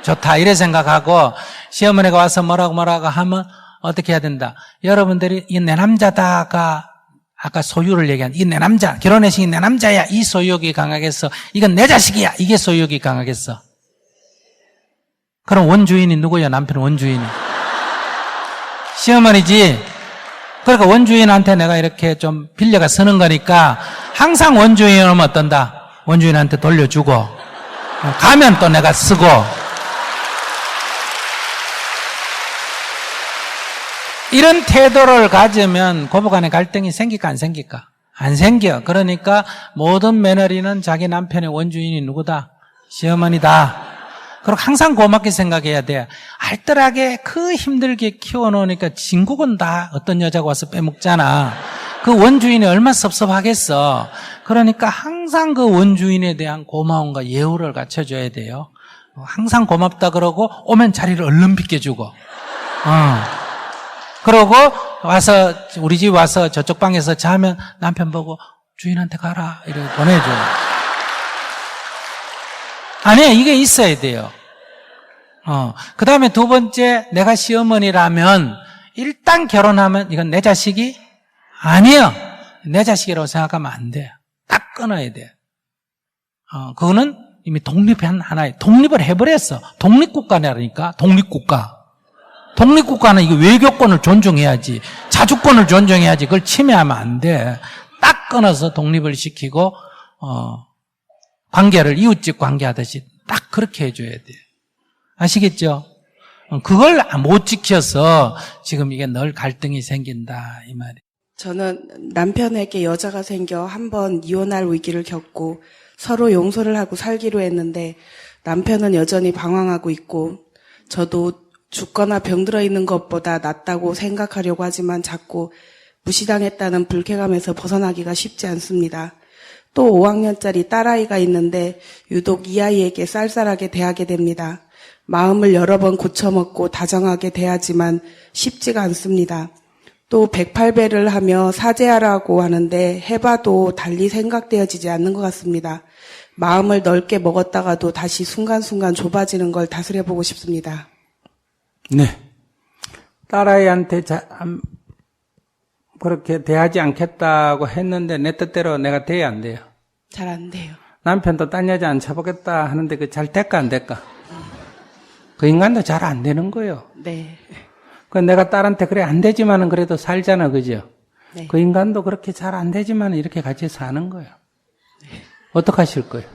좋다. 이래 생각하고, 시어머니가 와서 뭐라고 하면 어떻게 해야 된다? 여러분들이 이 내 남자다가 아까 소유를 얘기한 이 내 남자, 결혼했으니 내 남자야. 이 소유욕이 강하겠어. 이건 내 자식이야. 이게 소유욕이 강하겠어. 그럼 원주인이 누구야? 남편 원주인이. 시어머니지. 그러니까 원주인한테 내가 이렇게 좀 빌려가 쓰는 거니까 항상 원주인 오면 어떤다? 원주인한테 돌려주고 가면 또 내가 쓰고. 이런 태도를 가지면 고부간에 갈등이 생길까 안 생길까? 안 생겨. 그러니까 모든 며느리는 자기 남편의 원주인이 누구다? 시어머니다. 그리고 항상 고맙게 생각해야 돼. 알뜰하게 그 힘들게 키워놓으니까 진국은 다 어떤 여자가 와서 빼먹잖아. 그 원주인이 얼마나 섭섭하겠어. 그러니까 항상 그 원주인에 대한 고마움과 예우를 갖춰줘야 돼요. 항상 고맙다 그러고 오면 자리를 얼른 비켜주고. 그러고 와서 우리 집 와서 저쪽 방에서 자면 남편 보고 주인한테 가라 이렇게 보내줘요. 아니야, 이게 있어야 돼요. 그 다음에 두 번째, 내가 시어머니라면 일단 결혼하면 이건 내 자식이 아니야. 내 자식이라고 생각하면 안 돼. 딱 끊어야 돼. 그거는 이미 독립한 하나의 독립을 해버렸어. 독립국가라니까. 독립국가. 독립국가는 이거 외교권을 존중해야지. 자주권을 존중해야지. 그걸 침해하면 안 돼. 딱 끊어서 독립을 시키고 관계를 이웃집 관계하듯이 딱 그렇게 해줘야 돼. 아시겠죠? 그걸 못 지켜서 지금 이게 늘 갈등이 생긴다 이 말이에요. 저는 남편에게 여자가 생겨 한 번 이혼할 위기를 겪고 서로 용서를 하고 살기로 했는데 남편은 여전히 방황하고 있고 저도 죽거나 병들어 있는 것보다 낫다고 생각하려고 하지만 자꾸 무시당했다는 불쾌감에서 벗어나기가 쉽지 않습니다. 또 5학년짜리 딸아이가 있는데 유독 이 아이에게 쌀쌀하게 대하게 됩니다. 마음을 여러 번 고쳐먹고 다정하게 대하지만 쉽지가 않습니다. 또 108배를 하며 사죄하라고 하는데 해봐도 달리 생각되어지지 않는 것 같습니다. 마음을 넓게 먹었다가도 다시 순간순간 좁아지는 걸 다스려보고 싶습니다. 네. 딸아이한테 그렇게 대하지 않겠다고 했는데 내 뜻대로 내가 돼야 안 돼요? 잘 안 돼요. 남편도 딴 여자 안 쳐보겠다 하는데 그 잘 될까 안 될까? 그 인간도 잘 안 되는 거예요. 네. 그 내가 딸한테 그래 안 되지만은 그래도 살잖아, 그죠? 네. 그 인간도 그렇게 잘 안 되지만 이렇게 같이 사는 거예요. 어떡하실 거예요?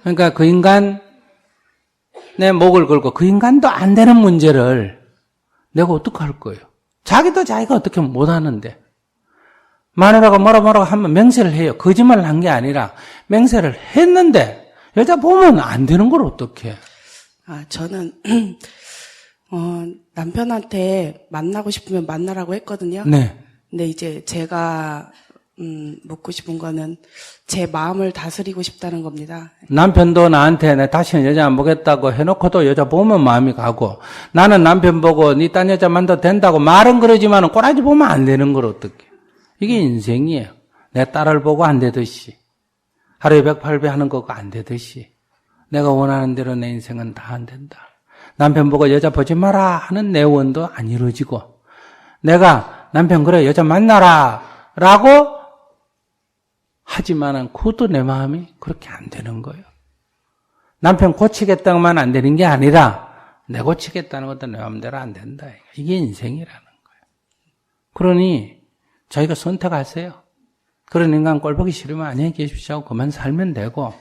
그러니까 그 인간 내 목을 걸고 그 인간도 안 되는 문제를 내가 어떡할 거예요? 자기도 자기가 어떻게 못하는데 마누라가 뭐라고 하면 맹세를 해요. 거짓말을 한 게 아니라 맹세를 했는데 여자 보면 안 되는 걸 어떡해? 저는 남편한테 만나고 싶으면 만나라고 했거든요. 네. 근데 이제 제가 묻고 싶은 거는 제 마음을 다스리고 싶다는 겁니다. 남편도 나한테 내 다시는 여자 안 보겠다고 해놓고도 여자 보면 마음이 가고, 나는 남편 보고 니 딴 여자 만나도 된다고 말은 그러지만은 꼬라지 보면 안 되는 걸 어떡해. 이게 인생이에요. 내 딸을 보고 안 되듯이, 하루에 108배 하는 거가 안 되듯이, 내가 원하는 대로 내 인생은 다 안 된다. 남편 보고 여자 보지 마라 하는 내 원도 안 이루어지고, 내가 남편 그래 여자 만나라 라고 하지만은 그것도 내 마음이 그렇게 안 되는 거예요. 남편 고치겠다고만 안 되는 게 아니라 내 고치겠다는 것도 내 마음대로 안 된다. 이게 인생이라는 거예요. 그러니 저희가 선택하세요. 그런 인간 꼴보기 싫으면 안녕히 계십시오 하고 그만 살면 되고,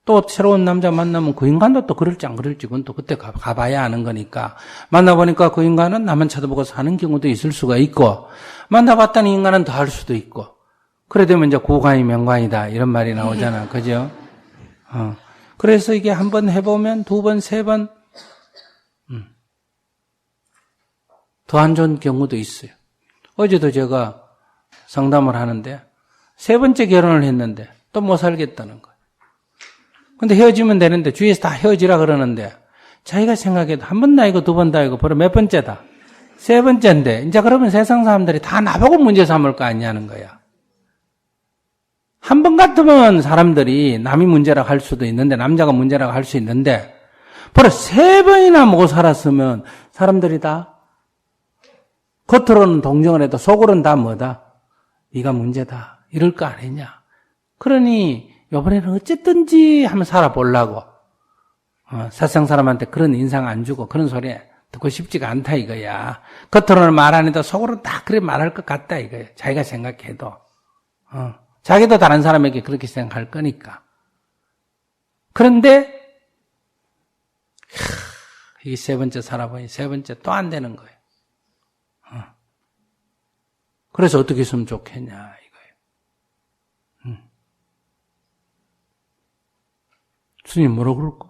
또 새로운 남자 만나면 그 인간도 또 그럴지 안 그럴지 그건 또 그때 가봐야 아는 거니까, 만나보니까 그 인간은 나만 쳐다보고 사는 경우도 있을 수가 있고, 만나봤더니 인간은 더 할 수도 있고, 그래 되면 이제 고관이 명관이다 이런 말이 나오잖아. 그죠? 그래서 이게 한 번 해보면 두 번, 세 번 더 안 좋은 경우도 있어요. 어제도 제가 상담을 하는데 세 번째 결혼을 했는데 또 못 살겠다는 거예요. 근데 헤어지면 되는데 주위에서 다 헤어지라 그러는데 자기가 생각해도 한 번도 아니고 두 번도 아니고 벌써 몇 번째다. 세 번째인데 이제 그러면 세상 사람들이 다 나보고 문제 삼을 거 아니냐는 거야. 한 번 같으면 사람들이 남이 문제라고 할 수도 있는데, 남자가 문제라고 할 수 있는데, 벌써 세 번이나 못 살았으면 사람들이 다 겉으로는 동정을 해도 속으로는 다 뭐다? 네가 문제다 이럴 거 아니냐. 그러니 이번에는 어쨌든지 한번 살아보려고, 세상 사람한테 그런 인상 안 주고 그런 소리 듣고 싶지가 않다 이거야. 겉으로는 말 안 해도 속으로는 다 그래 말할 것 같다 이거야. 자기가 생각해도. 자기도 다른 사람에게 그렇게 생각할 거니까. 그런데 이게 세 번째 살아보니 세 번째 또 안 되는 거예요. 그래서 어떻게 했으면 좋겠냐 이거예요. 스님 뭐라고 그럴까?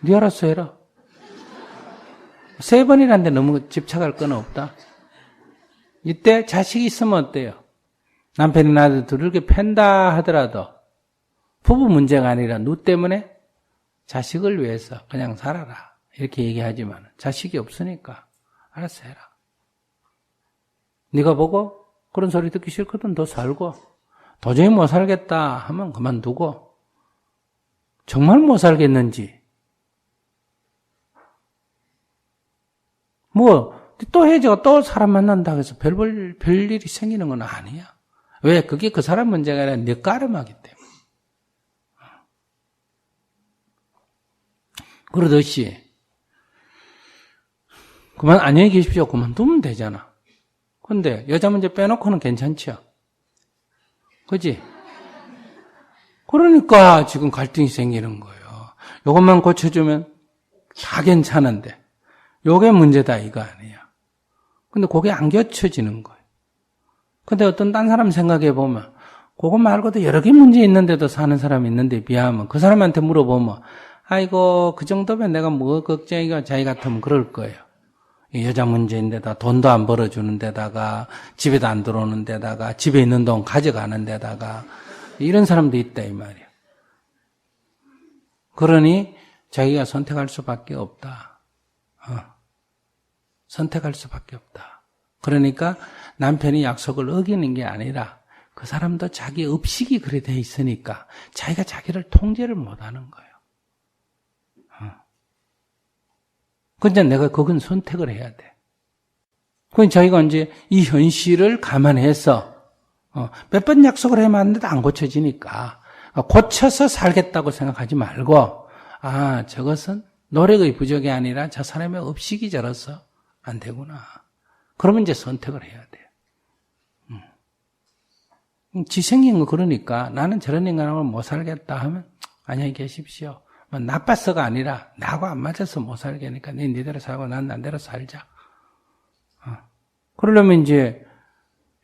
네 알아서 해라. 세 번이란데 너무 집착할 건 없다. 이때 자식이 있으면 어때요? 남편이 나를 두들겨 팬다 하더라도 부부 문제가 아니라 누 때문에 자식을 위해서 그냥 살아라 이렇게 얘기하지만 자식이 없으니까 알아서 해라. 네가 보고 그런 소리 듣기 싫거든 더 살고, 도저히 못 살겠다 하면 그만두고, 정말 못 살겠는지 뭐 또 헤어지고 또 사람 만난다고 해서 별일이 생기는 건 아니야. 왜? 그게 그 사람 문제가 아니라 내 까름하기 때문에. 그러듯이 그만 안녕히 계십시오 그만두면 되잖아. 근데 여자 문제 빼놓고는 괜찮죠? 그지? 그러니까 지금 갈등이 생기는 거예요. 이것만 고쳐주면 다 괜찮은데 요게 문제다 이거 아니야. 근데 그게 안 고쳐지는 거예요. 근데 어떤 딴 사람 생각해 보면 그거 말고도 여러 개 문제 있는데도 사는 사람이 있는데 비하면 그 사람한테 물어보면 아이고 그 정도면 내가 뭐 걱정이가 자기 같으면 그럴 거예요. 여자 문제인데다 돈도 안 벌어주는 데다가 집에도 안 들어오는 데다가 집에 있는 돈 가져가는 데다가 이런 사람도 있다 이 말이에요. 그러니 자기가 선택할 수밖에 없다. 선택할 수밖에 없다. 그러니까 남편이 약속을 어기는 게 아니라 그 사람도 자기 업식이 그래 돼 있으니까 자기가 자기를 통제를 못하는 거예요. 근데 내가 그건 선택을 해야 돼. 그건 자기가 이제 이 현실을 감안해서 몇 번 약속을 해봤는데도 안 고쳐지니까 고쳐서 살겠다고 생각하지 말고 저것은 노력의 부족이 아니라 저 사람의 업식이 저래서 안 되구나. 그러면 이제 선택을 해야 돼요. 지 생긴 거 그러니까 나는 저런 인간하고 못 살겠다 하면 안녕히 계십시오. 나빠서가 아니라 나하고 안 맞아서 못 살겠으니까 니대로 살고 난 나대로 살자. 그러려면 이제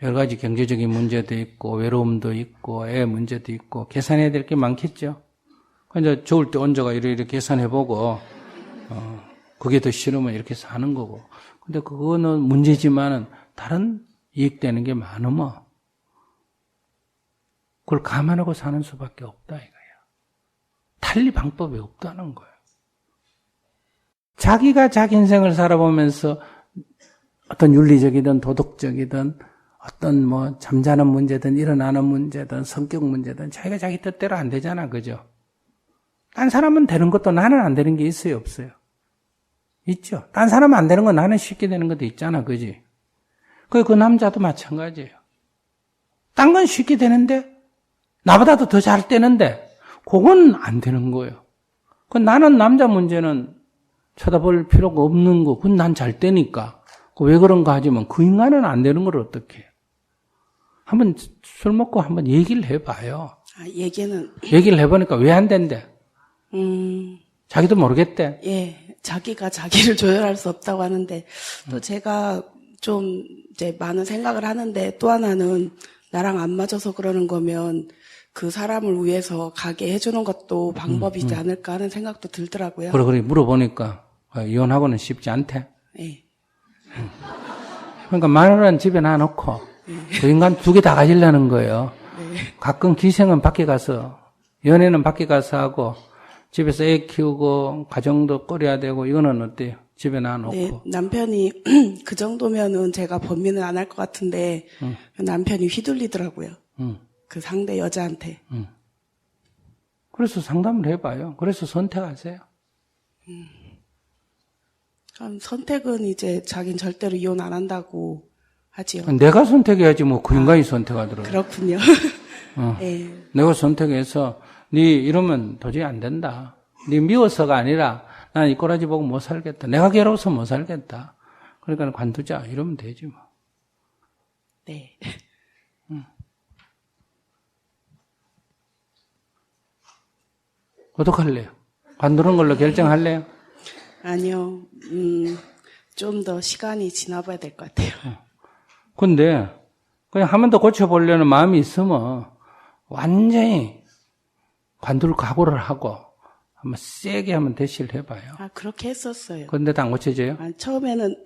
여러 가지 경제적인 문제도 있고 외로움도 있고 애 문제도 있고 계산해야 될 게 많겠죠. 이제 좋을 때 언제가 이렇게 계산해보고 그게 더 싫으면 이렇게 사는 거고. 근데 그거는 문제지만은 다른 이익되는 게 많으면 그걸 감안하고 사는 수밖에 없다 이거예요. 달리 방법이 없다는 거예요. 자기가 자기 인생을 살아보면서 어떤 윤리적이든 도덕적이든 어떤 뭐 잠자는 문제든 일어나는 문제든 성격 문제든 자기가 자기 뜻대로 안 되잖아. 그죠? 딴 사람은 되는 것도 나는 안 되는 게 있어요, 없어요? 있죠. 딴 사람은 안 되는 건 나는 쉽게 되는 것도 있잖아. 그지? 그 남자도 마찬가지예요. 딴 건 쉽게 되는데 나보다도 더 잘 되는데 그건 안 되는 거예요. 나는 남자 문제는 쳐다볼 필요가 없는 거. 그건 난 잘 되니까. 왜 그런가 하지만 그 인간은 안 되는 걸 어떻게 해요? 한번 술 먹고 한번 얘기를 해봐요. 얘기를 해보니까 왜 안 된대? 자기도 모르겠대. 예, 자기가 자기를 조절할 수 없다고 하는데, 또 제가 좀 이제 많은 생각을 하는데, 또 하나는 나랑 안 맞아서 그러는 거면 그 사람을 위해서 가게 해주는 것도 방법이지 않을까 하는 생각도 들더라고요. 그래, 물어보니까, 이혼하고는 쉽지 않대. 예. 그러니까 마누라는 집에 놔놓고, 그 인간 두 개 다 가지려는 거예요. 가끔 기생은 밖에 가서, 연애는 밖에 가서 하고, 집에서 애 키우고, 가정도 꾸려야 되고, 이거는 어때요? 집에 놔놓고. 네, 남편이 그 정도면은 제가 범민은 안 할 것 같은데, 남편이 휘둘리더라고요. 그 상대 여자한테. 그래서 상담을 해봐요. 그래서 선택하세요. 그럼 선택은 이제 자긴 절대로 이혼 안 한다고 하지요. 내가 선택해야지 뭐 그 인간이 선택하더라고요. 그렇군요. 네. 내가 선택해서 네 이러면 도저히 안 된다. 네 미워서가 아니라 나는 이 꼬라지 보고 못 살겠다. 내가 괴로워서 못 살겠다. 그러니까 관두자 이러면 되지 뭐. 네. 어떡할래요? 관두는 걸로 결정할래요? 아니요. 좀 더 시간이 지나봐야 될 것 같아요. 근데 그냥 한 번 더 고쳐보려는 마음이 있으면 완전히 관둘 각오를 하고 한번 세게 한번 대시를 해봐요. 그렇게 했었어요. 근데도 안 고쳐져요? 처음에는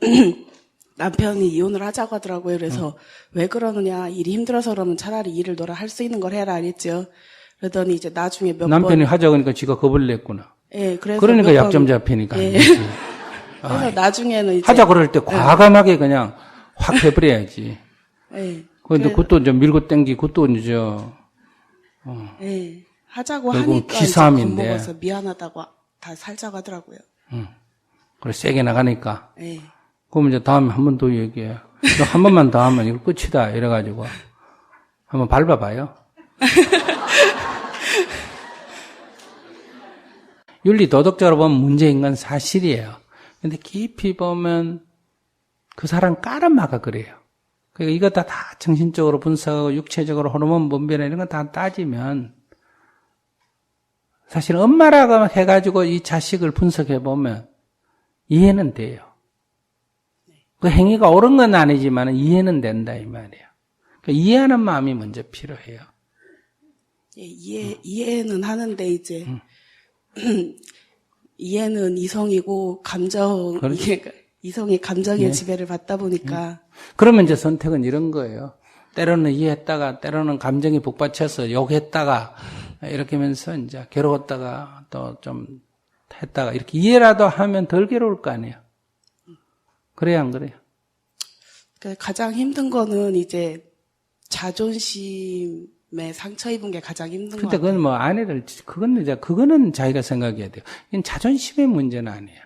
남편이 이혼을 하자고 하더라고요. 그래서 왜 그러느냐, 일이 힘들어서 그러면 차라리 일을 너라 할 수 있는 걸 해라 그랬죠. 그러더니 이제 나중에 몇 번. 남편이 하자고 하니까 지가 겁을 냈구나. 예, 그래서. 그러니까 약점 잡히니까. 예. 그래서 나중에는 이제. 하자 그럴 때 과감하게 그냥 확 해버려야지. 예. 근데 그것도 이제 밀고 땡기, 그것도 이제. 예. 하자고 결국 하니까 기싸움인데. 이제 겁먹어서 미안하다고 다 살자고 하더라고요. 그래, 세게 나가니까. 예. 그럼 이제 다음에 한 번 더 얘기해. 너 한 번만 더 하면 이거 끝이다. 이래가지고. 한번 밟아봐요. 윤리 도덕적으로 보면 문제인 건 사실이에요. 근데 깊이 보면 그 사람 깔아막아 그래요. 그러니까 이거 다 정신적으로 분석하고 육체적으로 호르몬 분비나 이런 거 다 따지면 사실 엄마라고 해가지고 이 자식을 분석해 보면 이해는 돼요. 그 행위가 옳은 건 아니지만 이해는 된다 이 말이에요. 그러니까 이해하는 마음이 먼저 필요해요. 예, 이해는 하는데 이제 이해는 이성이고 감정 이게 이성이 감정의 지배를 받다 보니까 그러면 이제 선택은 이런 거예요. 때로는 이해했다가 때로는 감정이 북받쳐서 욕했다가 이렇게 하면서 이제 괴로웠다가 또 좀 했다가 이렇게 이해라도 하면 덜 괴로울 거 아니에요. 그래야 안 그래요? 가장 힘든 거는 이제 자존심에 상처 입은 게 가장 힘든 거 같아요. 근데 그건 뭐 아내를 그거는 자기가 생각해야 돼요. 이건 자존심의 문제는 아니에요.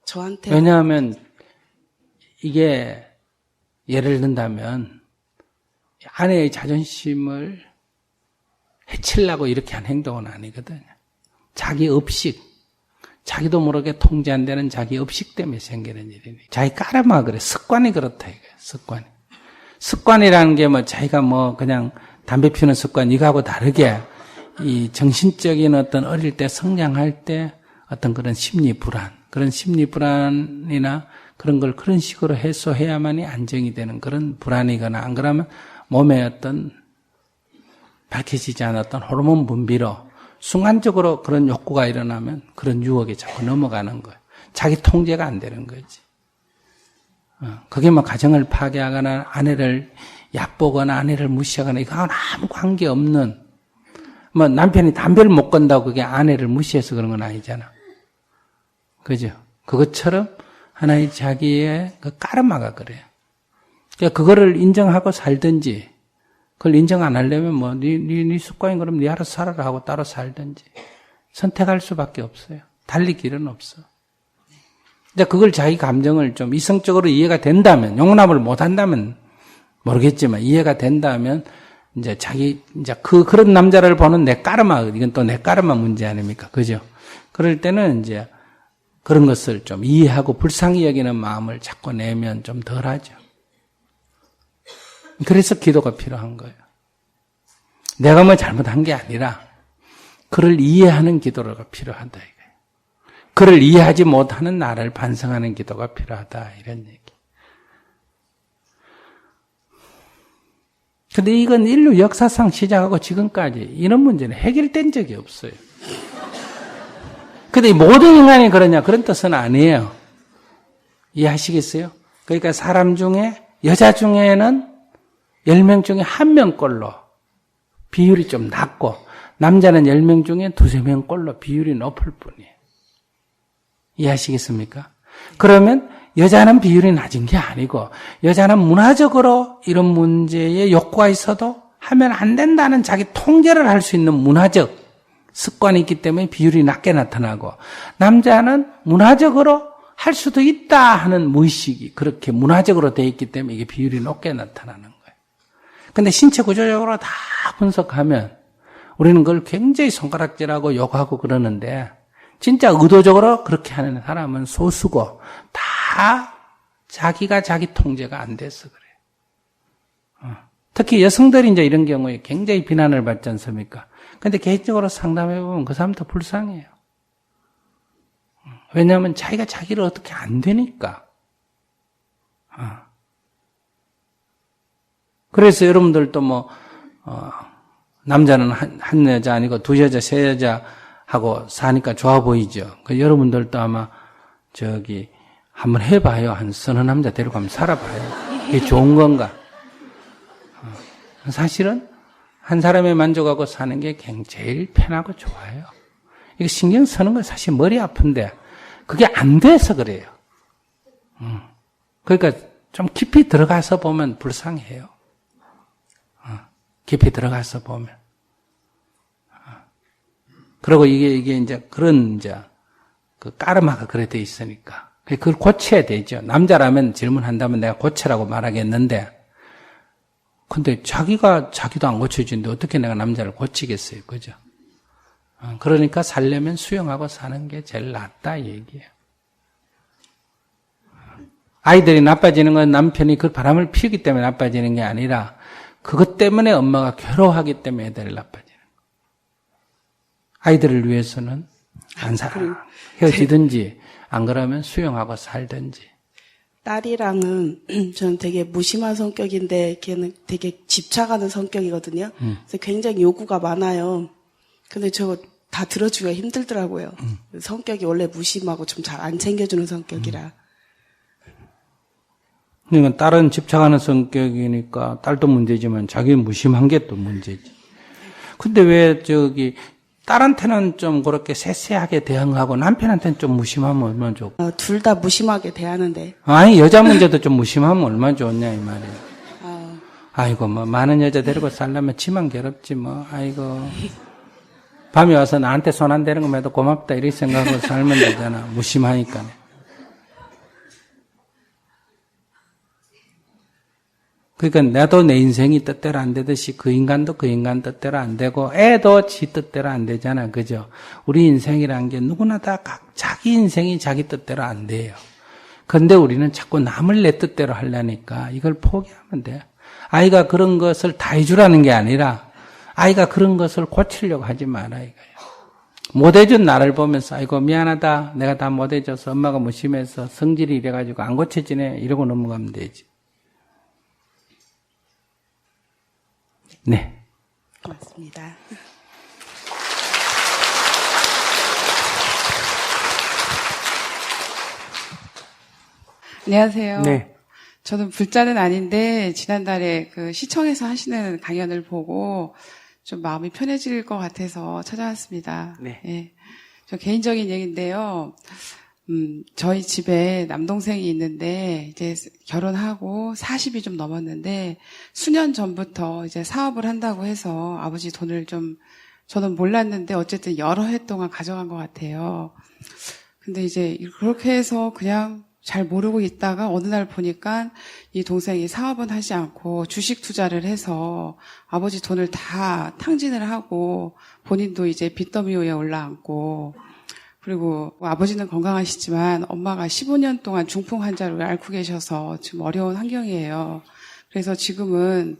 저한테 왜냐하면 이게 예를 든다면 아내의 자존심을 해치려고 이렇게 한 행동은 아니거든요. 자기 업식, 자기도 모르게 통제 안 되는 자기 업식 때문에 생기는 일이니. 자기 깔아마 그래. 습관이 그렇다 이거예요. 습관이. 습관이라는 게 뭐 자기가 뭐 그냥 담배 피우는 습관 이거하고 다르게 이 정신적인 어떤 어릴 때 성장할 때 어떤 그런 심리 불안, 그런 심리 불안이나 그런 걸 그런 식으로 해소해야만이 안정이 되는 그런 불안이거나 안 그러면 몸에 어떤 밝혀지지 않았던 호르몬 분비로 순간적으로 그런 욕구가 일어나면 그런 유혹에 자꾸 넘어가는 거예요. 자기 통제가 안 되는 거지. 그게 뭐 가정을 파괴하거나 아내를 얕보거나 아내를 무시하거나 이거하고는 아무 관계없는, 뭐 남편이 담배를 못 건다고 그게 아내를 무시해서 그런 건 아니잖아. 그죠? 그것처럼 하나의 자기의 그 까르마가 그래요. 그러니까 그거를 인정하고 살든지, 그걸 인정 안 하려면 뭐 네 습관이 그럼 네 알아서 살아라 하고 따로 살든지 선택할 수밖에 없어요. 달리 길은 없어. 이제 그걸 자기 감정을 좀 이성적으로 이해가 된다면, 용납을 못 한다면 모르겠지만 이해가 된다면 이제 그런 남자를 보는 내 까르마, 이건 또 내 까르마 문제 아닙니까? 그죠? 그럴 때는 이제 그런 것을 좀 이해하고 불쌍히 여기는 마음을 자꾸 내면 좀 덜하죠. 그래서 기도가 필요한 거예요. 내가 뭐 잘못한 게 아니라 그를 이해하는 기도가 필요하다 이거예요. 그를 이해하지 못하는 나를 반성하는 기도가 필요하다 이런 얘기. 근데 이건 인류 역사상 시작하고 지금까지 이런 문제는 해결된 적이 없어요. 근데 모든 인간이 그러냐 그런 뜻은 아니에요. 이해하시겠어요? 그러니까 사람 중에 여자 중에는 10명 중에 1명꼴로 비율이 좀 낮고 남자는 10명 중에 2~3명꼴로 비율이 높을 뿐이에요. 이해하시겠습니까? 그러면 여자는 비율이 낮은 게 아니고 여자는 문화적으로 이런 문제에 욕구가 있어도 하면 안 된다는 자기 통제를 할 수 있는 문화적 습관이 있기 때문에 비율이 낮게 나타나고 남자는 문화적으로 할 수도 있다 하는 무의식이 그렇게 문화적으로 돼 있기 때문에 이게 비율이 높게 나타나는 거예요. 근데 신체 구조적으로 다 분석하면 우리는 그걸 굉장히 손가락질하고 욕하고 그러는데 진짜 의도적으로 그렇게 하는 사람은 소수고 다 자기가 자기 통제가 안 돼서 그래요. 특히 여성들이 이제 이런 경우에 굉장히 비난을 받지 않습니까? 근데 개인적으로 상담해보면 그 사람도 불쌍해요. 왜냐하면 자기가 자기를 어떻게 안 되니까. 그래서 여러분들도 뭐, 남자는 한 여자 아니고 2여자, 3여자 하고 사니까 좋아 보이죠. 그 여러분들도 아마 한번 해봐요. 한 서너 남자 데려가면 살아봐요. 이게 좋은 건가? 사실은 한 사람에 만족하고 사는 게 제일 편하고 좋아요. 이거 신경 쓰는 건 사실 머리 아픈데 그게 안 돼서 그래요. 그러니까 좀 깊이 들어가서 보면 불쌍해요. 깊이 들어가서 보면. 그리고 이게 이제 그런 그 까르마가 그래 돼 있으니까. 그걸 고쳐야 되죠. 남자라면 질문한다면 내가 고치라고 말하겠는데, 근데 자기도 안 고쳐주는데 어떻게 내가 남자를 고치겠어요. 그죠? 그러니까 살려면 수용하고 사는 게 제일 낫다, 이 얘기예요. 아이들이 나빠지는 건 남편이 그 바람을 피우기 때문에 나빠지는 게 아니라, 그것 때문에 엄마가 괴로워하기 때문에 애들이 나빠지는 거예요. 아이들을 위해서는 안 살아. 헤어지든지, 안 그러면 수용하고 살든지. 딸이랑은 저는 되게 무심한 성격인데 걔는 되게 집착하는 성격이거든요. 그래서 굉장히 요구가 많아요. 근데 저거 다 들어주기가 힘들더라고요. 성격이 원래 무심하고 좀 잘 안 챙겨주는 성격이라. 그러니까 딸은 집착하는 성격이니까 딸도 문제지만 자기는 무심한 게 또 문제지. 근데 왜 딸한테는 좀 그렇게 세세하게 대응하고 남편한테는 좀 무심하면 얼마나 좋고. 둘 다 무심하게 대하는데. 아니, 여자 문제도 좀 무심하면 얼마나 좋냐, 이 말이에요. 아이고, 뭐, 많은 여자 데리고 살려면 지만 괴롭지, 뭐, 아이고. 밤에 와서 나한테 손 안 대는 것만 해도 고맙다, 이렇게 생각하고 살면 되잖아. 무심하니까. 그러니까 나도 내 인생이 뜻대로 안 되듯이 그 인간도 그 인간 뜻대로 안 되고 애도 지 뜻대로 안 되잖아. 그죠? 우리 인생이란 게 누구나 다 자기 인생이 자기 뜻대로 안 돼요. 그런데 우리는 자꾸 남을 내 뜻대로 하려니까 이걸 포기하면 돼요. 아이가 그런 것을 다 해주라는 게 아니라 아이가 그런 것을 고치려고 하지 마라 이거예요. 못해준 나를 보면서 아이고 미안하다. 내가 다 못해줘서 엄마가 무심해서 성질이 이래가지고 안 고쳐지네. 이러고 넘어가면 되지. 네. 고맙습니다. 안녕하세요. 네. 저는 불자는 아닌데 지난달에 그 시청에서 하시는 강연을 보고 좀 마음이 편해질 것 같아서 찾아왔습니다. 네. 예. 저 개인적인 얘기인데요. 저희 집에 남동생이 있는데 이제 결혼하고 40이 좀 넘었는데 수년 전부터 이제 사업을 한다고 해서 아버지 돈을 좀 저는 몰랐는데 어쨌든 여러 해 동안 가져간 것 같아요. 근데 이제 그렇게 해서 그냥 잘 모르고 있다가 어느 날 보니까 이 동생이 사업은 하지 않고 주식 투자를 해서 아버지 돈을 다 탕진을 하고 본인도 이제 빚더미 위에 올라앉고 그리고 아버지는 건강하시지만 엄마가 15년 동안 중풍 환자로 앓고 계셔서 지금 어려운 환경이에요. 그래서 지금은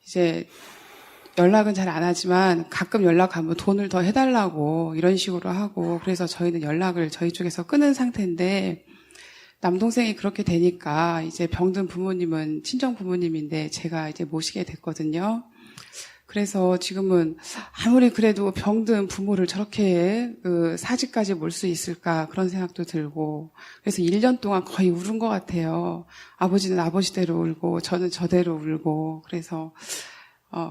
이제 연락은 잘 안 하지만 가끔 연락하면 돈을 더 해달라고 이런 식으로 하고 그래서 저희는 연락을 저희 쪽에서 끊은 상태인데 남동생이 그렇게 되니까 이제 병든 부모님은 친정 부모님인데 제가 이제 모시게 됐거든요. 그래서 지금은 아무리 그래도 병든 부모를 저렇게 그 사지까지 몰 수 있을까 그런 생각도 들고 그래서 1년 동안 거의 울은 것 같아요. 아버지는 아버지대로 울고 저는 저대로 울고 그래서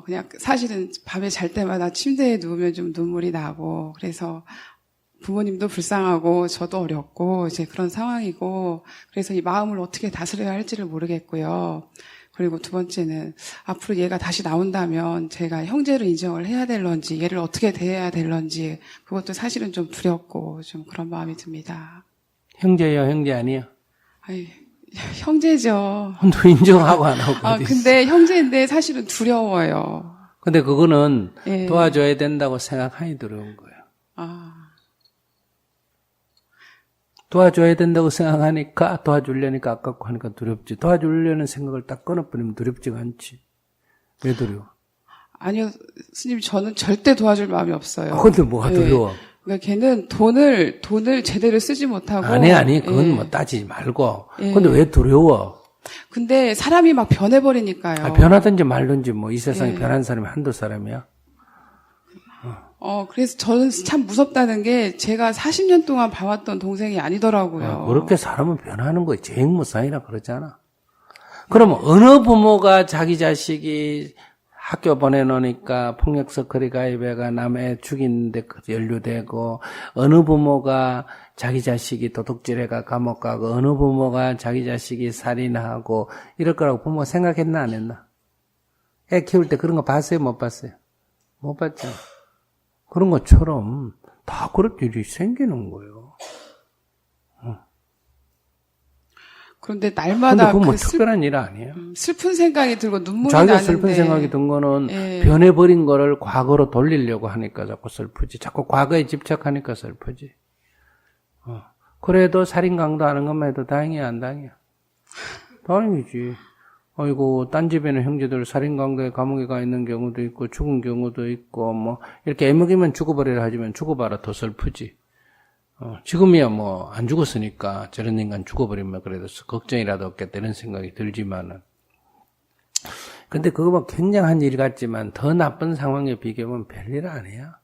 그냥 사실은 밤에 잘 때마다 침대에 누우면 좀 눈물이 나고 그래서 부모님도 불쌍하고 저도 어렵고 이제 그런 상황이고 그래서 이 마음을 어떻게 다스려야 할지를 모르겠고요. 그리고 두 번째는 앞으로 얘가 다시 나온다면 제가 형제로 인정을 해야 될런지 얘를 어떻게 대해야 될런지 그것도 사실은 좀 두렵고 좀 그런 마음이 듭니다. 형제예요, 형제 아니에요? 아이, 형제죠. 너 인정하고 안 하고 어디 있어. 근데 형제인데 사실은 두려워요. 근데 그거는 예. 도와줘야 된다고 생각하니 두려운 거예요. 도와줘야 된다고 생각하니까 도와주려니까 아깝고 하니까 두렵지. 도와주려는 생각을 딱 끊어버리면 두렵지가 않지. 왜 두려워? 아니요, 스님 저는 절대 도와줄 마음이 없어요. 근데 뭐가 예. 두려워? 그러니까 걔는 돈을 제대로 쓰지 못하고. 아니, 그건 예. 뭐 따지지 말고. 예. 근데 왜 두려워? 근데 사람이 막 변해버리니까요. 변하든지 말든지 뭐 이 세상에 예. 변한 사람이 한두 사람이야? 그래서 저는 참 무섭다는 게 제가 40년 동안 봐왔던 동생이 아니더라고요. 그렇게 사람은 변하는 거야. 재행무상이라 그러잖아. 그러면 어느 부모가 자기 자식이 학교 보내놓으니까 폭력 서커리 가입해가 남의 죽이는데 연루되고 어느 부모가 자기 자식이 도둑질해가 감옥 가고 어느 부모가 자기 자식이 살인하고 이럴 거라고 부모가 생각했나 안 했나? 애 키울 때 그런 거 봤어요? 못 봤어요? 못 봤죠. 그런 것처럼 다 그런 일이 생기는 거예요. 그런데 근데 날마다 그건 뭐 특별한 일 아니에요. 슬픈 생각이 들고 눈물이 자기가 나는데. 슬픈 생각이 든 거는 예. 변해버린 거를 과거로 돌리려고 하니까 자꾸 슬프지. 자꾸 과거에 집착하니까 슬프지. 그래도 살인 강도하는 것만 해도 다행이야, 안 다행이야? 다행이지. 아이고, 딴 집에는 형제들 살인 강도에 감옥에 가 있는 경우도 있고 죽은 경우도 있고 뭐 이렇게 애먹이면 죽어버리라 하지만 죽어봐라 더 슬프지. 지금이야 뭐 안 죽었으니까 저런 인간 죽어버리면 그래도 걱정이라도 없겠다 이런 생각이 들지만은 근데 그거 굉장한 일 같지만 더 나쁜 상황에 비교하면 별일 아니야.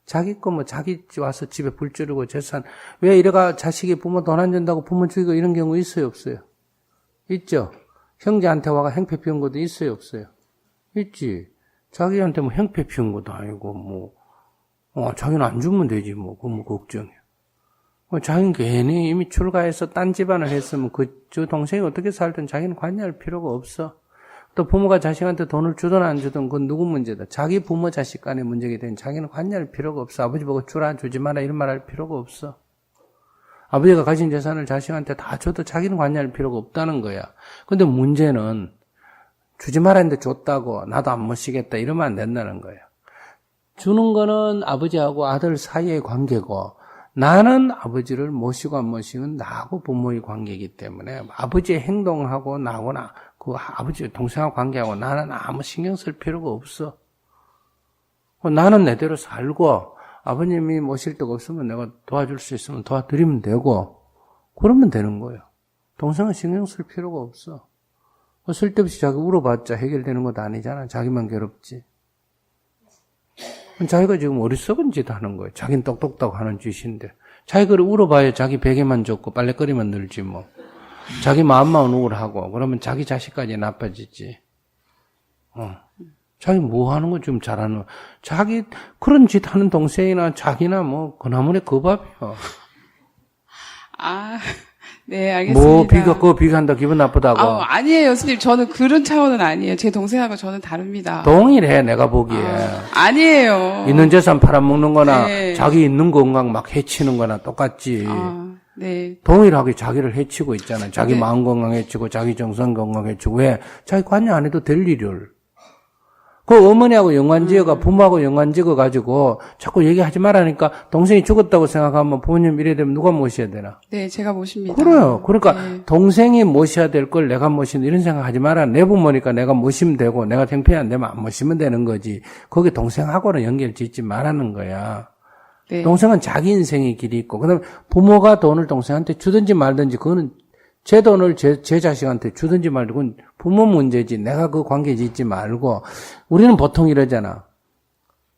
자기 거 뭐 자기 와서 집에 불 지르고 재산 왜 이래가 자식이 부모 돈 안 준다고 부모 죽이고 이런 경우 있어요 없어요? 있죠. 형제한테 와가 행패 피운 것도 있어요 없어요? 있지. 자기한테 뭐 행패 피운 것도 아니고 자기는 안 주면 되지 뭐 그거 뭐 걱정이야. 자기는 괜히 이미 출가해서 딴 집안을 했으면 저 동생이 어떻게 살든 자기는 관여할 필요가 없어. 또 부모가 자식한테 돈을 주든 안 주든 그건 누구 문제다. 자기 부모 자식 간의 문제가 되면 자기는 관여할 필요가 없어. 아버지 보고 주라 주지 마라 이런 말 할 필요가 없어. 아버지가 가진 재산을 자식한테 다 줘도 자기는 관여할 필요가 없다는 거야. 근데 문제는 주지 마라 했는데 줬다고 나도 안 모시겠다 이러면 안 된다는 거야. 주는 거는 아버지하고 아들 사이의 관계고 나는 아버지를 모시고 안 모시는 나하고 부모의 관계이기 때문에 아버지의 행동하고 나하고 그 아버지 동생하고 관계하고 나는 아무 신경 쓸 필요가 없어. 나는 내대로 살고 아버님이 모실 데가 없으면 내가 도와줄 수 있으면 도와드리면 되고 그러면 되는 거예요. 동생은 신경 쓸 필요가 없어. 쓸데없이 자기 울어봤자 해결되는 것도 아니잖아. 자기만 괴롭지. 자기가 지금 어리석은 짓 하는 거예요. 자기는 똑똑하고 하는 짓인데 자기가 울어봐야 자기 베개만 줬고 빨래거리만 늘지 뭐. 자기 마음만 우울하고, 그러면 자기 자식까지 나빠지지. 자기 뭐 하는 거 좀 잘하는, 자기 그런 짓 하는 동생이나 자기나 뭐, 그나물에 그 밥이요. 아, 네, 알겠습니다. 뭐, 그거 비교한다 기분 나쁘다고. 아니에요, 스님. 저는 그런 차원은 아니에요. 제 동생하고 저는 다릅니다. 동일해, 내가 보기에. 아니에요. 있는 재산 팔아먹는 거나, 네. 자기 있는 건강 막 해치는 거나 똑같지. 네. 동일하게 자기를 해치고 있잖아. 자기 네. 마음 건강 해치고, 자기 정신 건강 해치고, 왜? 자기 관여 안 해도 될 일을. 그 어머니하고 연관지어가 부모하고 연관지어 가지고 자꾸 얘기하지 말라니까 동생이 죽었다고 생각하면 부모님 이래 되면 누가 모셔야 되나? 네, 제가 모십니다. 그래요. 그러니까 네. 동생이 모셔야 될 걸 내가 모신다 이런 생각하지 마라. 내 부모니까 내가 모시면 되고 내가 창피해 안 되면 안 모시면 되는 거지. 거기 동생하고는 연결 짓지 말라는 거야. 네. 동생은 자기 인생의 길이 있고 그다음에 부모가 돈을 동생한테 주든지 말든지 그거는 제 돈을 제 자식한테 주든지 말든지 그건 부모 문제지. 내가 그 관계 짓지 말고 우리는 보통 이러잖아.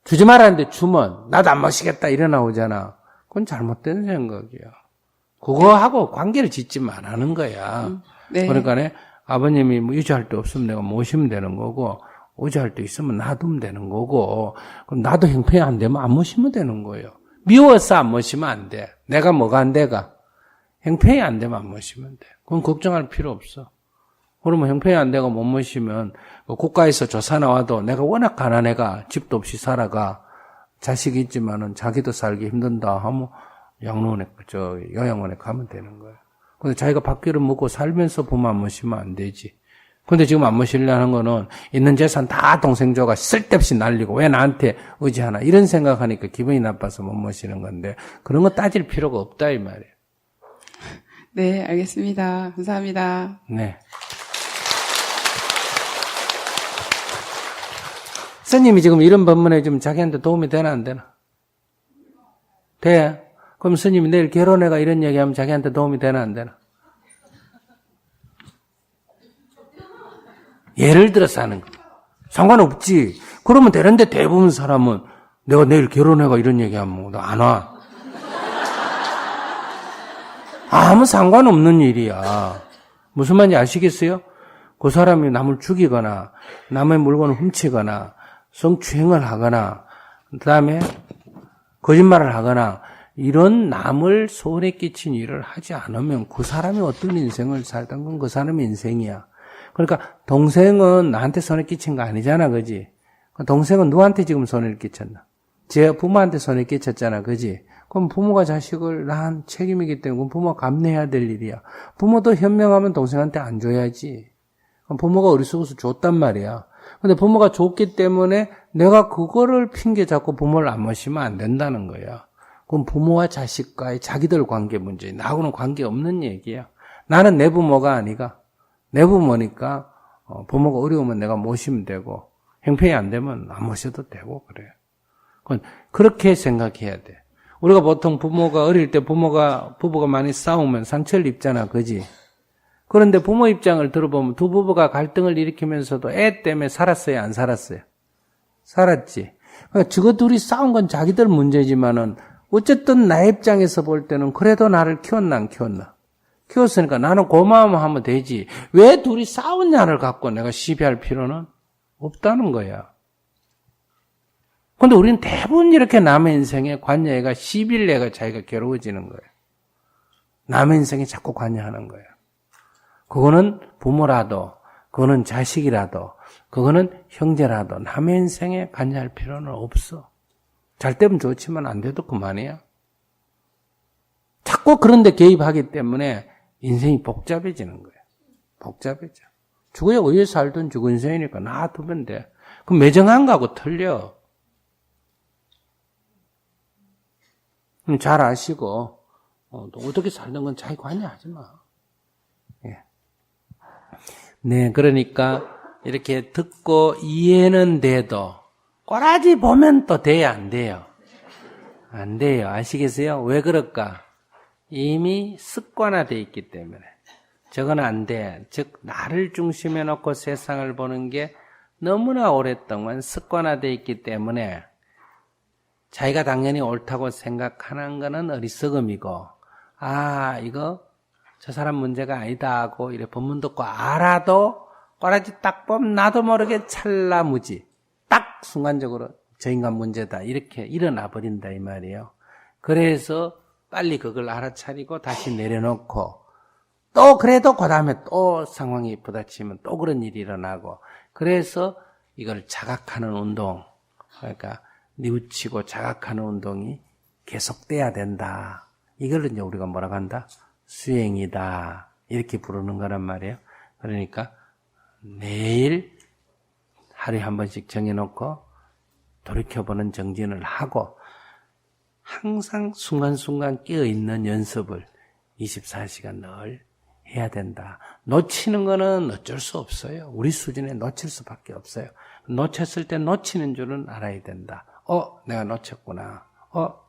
주지 말라는데 주면 나도 안 마시겠다 이래 나오잖아. 그건 잘못된 생각이야. 그거하고 관계를 짓지 말라는 거야. 네. 그러니까 아버님이 뭐 유지할 데 없으면 내가 모시면 되는 거고 의지할 데 있으면 놔두면 되는 거고 그럼 나도 형편이 안 되면 안 모시면 되는 거예요. 미워서 안 모시면 안 돼. 내가 뭐가 안 돼가. 형편이 안 되면 안 모시면 돼. 그건 걱정할 필요 없어. 그러면 형편이 안 되고 못 모시면 국가에서 조사 나와도 내가 워낙 가난해가 집도 없이 살아가 자식이 있지만은 자기도 살기 힘든다 하면 양로원에 요양원에 가면 되는 거야. 근데 자기가 밥기를 먹고 살면서 부모 안 모시면 안 되지. 근데 지금 안 모시려는 거는 있는 재산 다 동생 줘가 쓸데없이 날리고 왜 나한테 의지하나 이런 생각하니까 기분이 나빠서 못 모시는 건데 그런 거 따질 필요가 없다 이 말이에요. 네, 알겠습니다. 감사합니다. 네. 스님이 지금 이런 법문에 좀 자기한테 도움이 되나 안 되나? 돼. 그럼 스님이 내일 결혼해가 이런 얘기하면 자기한테 도움이 되나 안 되나? 예를 들어서 하는 거. 상관없지. 그러면 되는데 대부분 사람은 내가 내일 결혼해가 이런 얘기하면 너 안 와. 아무 상관없는 일이야. 무슨 말인지 아시겠어요? 그 사람이 남을 죽이거나 남의 물건을 훔치거나 성추행을 하거나 그다음에 거짓말을 하거나 이런 남을 손해 끼친 일을 하지 않으면 그 사람이 어떤 인생을 살던 건 그 사람의 인생이야. 그러니까 동생은 나한테 손해 끼친 거 아니잖아, 그지? 동생은 누구한테 지금 손해를 끼쳤나? 제 부모한테 손해 끼쳤잖아, 그지? 그럼 부모가 자식을 낳은 책임이기 때문에 부모가 감내해야 될 일이야. 부모도 현명하면 동생한테 안 줘야지. 부모가 어리석어서 줬단 말이야. 근데 부모가 줬기 때문에 내가 그거를 핑계 잡고 부모를 안 모시면 안 된다는 거야. 그럼 부모와 자식과의 자기들 관계 문제, 나하고는 관계 없는 얘기야. 나는 내 부모가 아니가. 내 부모니까 부모가 어려우면 내가 모시면 되고 형편이 안 되면 안 모셔도 되고 그래요. 그건 그렇게 생각해야 돼. 우리가 보통 부모가 어릴 때 부부가 많이 싸우면 상처를 입잖아, 그지? 그런데 부모 입장을 들어보면 두 부부가 갈등을 일으키면서도 애 때문에 살았어요, 안 살았어요? 살았지. 그러니까 저거 둘이 싸운 건 자기들 문제지만은 어쨌든 나 입장에서 볼 때는 그래도 나를 키웠나 안 키웠나? 키웠으니까 나는 고마워하면 되지. 왜 둘이 싸웠냐를 갖고 내가 시비할 필요는 없다는 거야. 근데 우리는 대부분 이렇게 남의 인생에 관여해가 시비를 자기가 괴로워지는 거예요. 남의 인생에 자꾸 관여하는 거예요. 그거는 부모라도, 그거는 자식이라도, 그거는 형제라도 남의 인생에 관여할 필요는 없어. 잘 되면 좋지만 안 돼도 그만이야. 자꾸 그런 데 개입하기 때문에 인생이 복잡해지는 거예요. 복잡해져. 죽어야 어디에 살든 죽은 인생이니까 놔두면 돼. 그럼 매정한 거하고 틀려. 잘 아시고 어떻게 살던 건 자기 관여하지 마. 예. 네, 그러니까 이렇게 듣고 이해는 돼도 꼬라지 보면 또 돼야 안 돼요. 안 돼요. 아시겠어요? 왜 그럴까? 이미 습관화되어 있기 때문에. 저건 안 돼. 즉 나를 중심에 놓고 세상을 보는 게 너무나 오랫동안 습관화되어 있기 때문에 자기가 당연히 옳다고 생각하는 거는 어리석음이고 이거 저 사람 문제가 아니다 하고 이래 법문 듣고 알아도 꼬라지 딱 보면 나도 모르게 찰나무지 딱 순간적으로 저 인간 문제다 이렇게 일어나 버린다 이 말이에요. 그래서 빨리 그걸 알아차리고 다시 내려놓고 또 그래도 그 다음에 또 상황이 부딪히면 또 그런 일이 일어나고 그래서 이걸 자각하는 운동 그러니까 뉘우치고 자각하는 운동이 계속돼야 된다. 이걸 이제 우리가 뭐라고 한다? 수행이다. 이렇게 부르는 거란 말이에요. 그러니까 매일 하루에 한 번씩 정해놓고 돌이켜보는 정진을 하고 항상 순간순간 깨어있는 연습을 24시간 늘 해야 된다. 놓치는 거는 어쩔 수 없어요. 우리 수준에 놓칠 수밖에 없어요. 놓쳤을 때 놓치는 줄은 알아야 된다. 내가 놓쳤구나.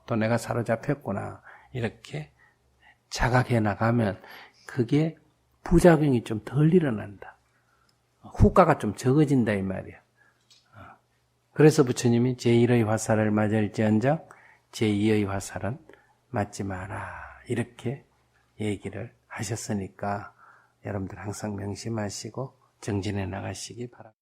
또 내가 사로잡혔구나. 이렇게 자각해 나가면 그게 부작용이 좀 덜 일어난다. 후과가 좀 적어진다 이 말이야. 그래서 부처님이 제1의 화살을 맞을지언정 제2의 화살은 맞지 마라. 이렇게 얘기를 하셨으니까 여러분들 항상 명심하시고 정진해 나가시기 바랍니다.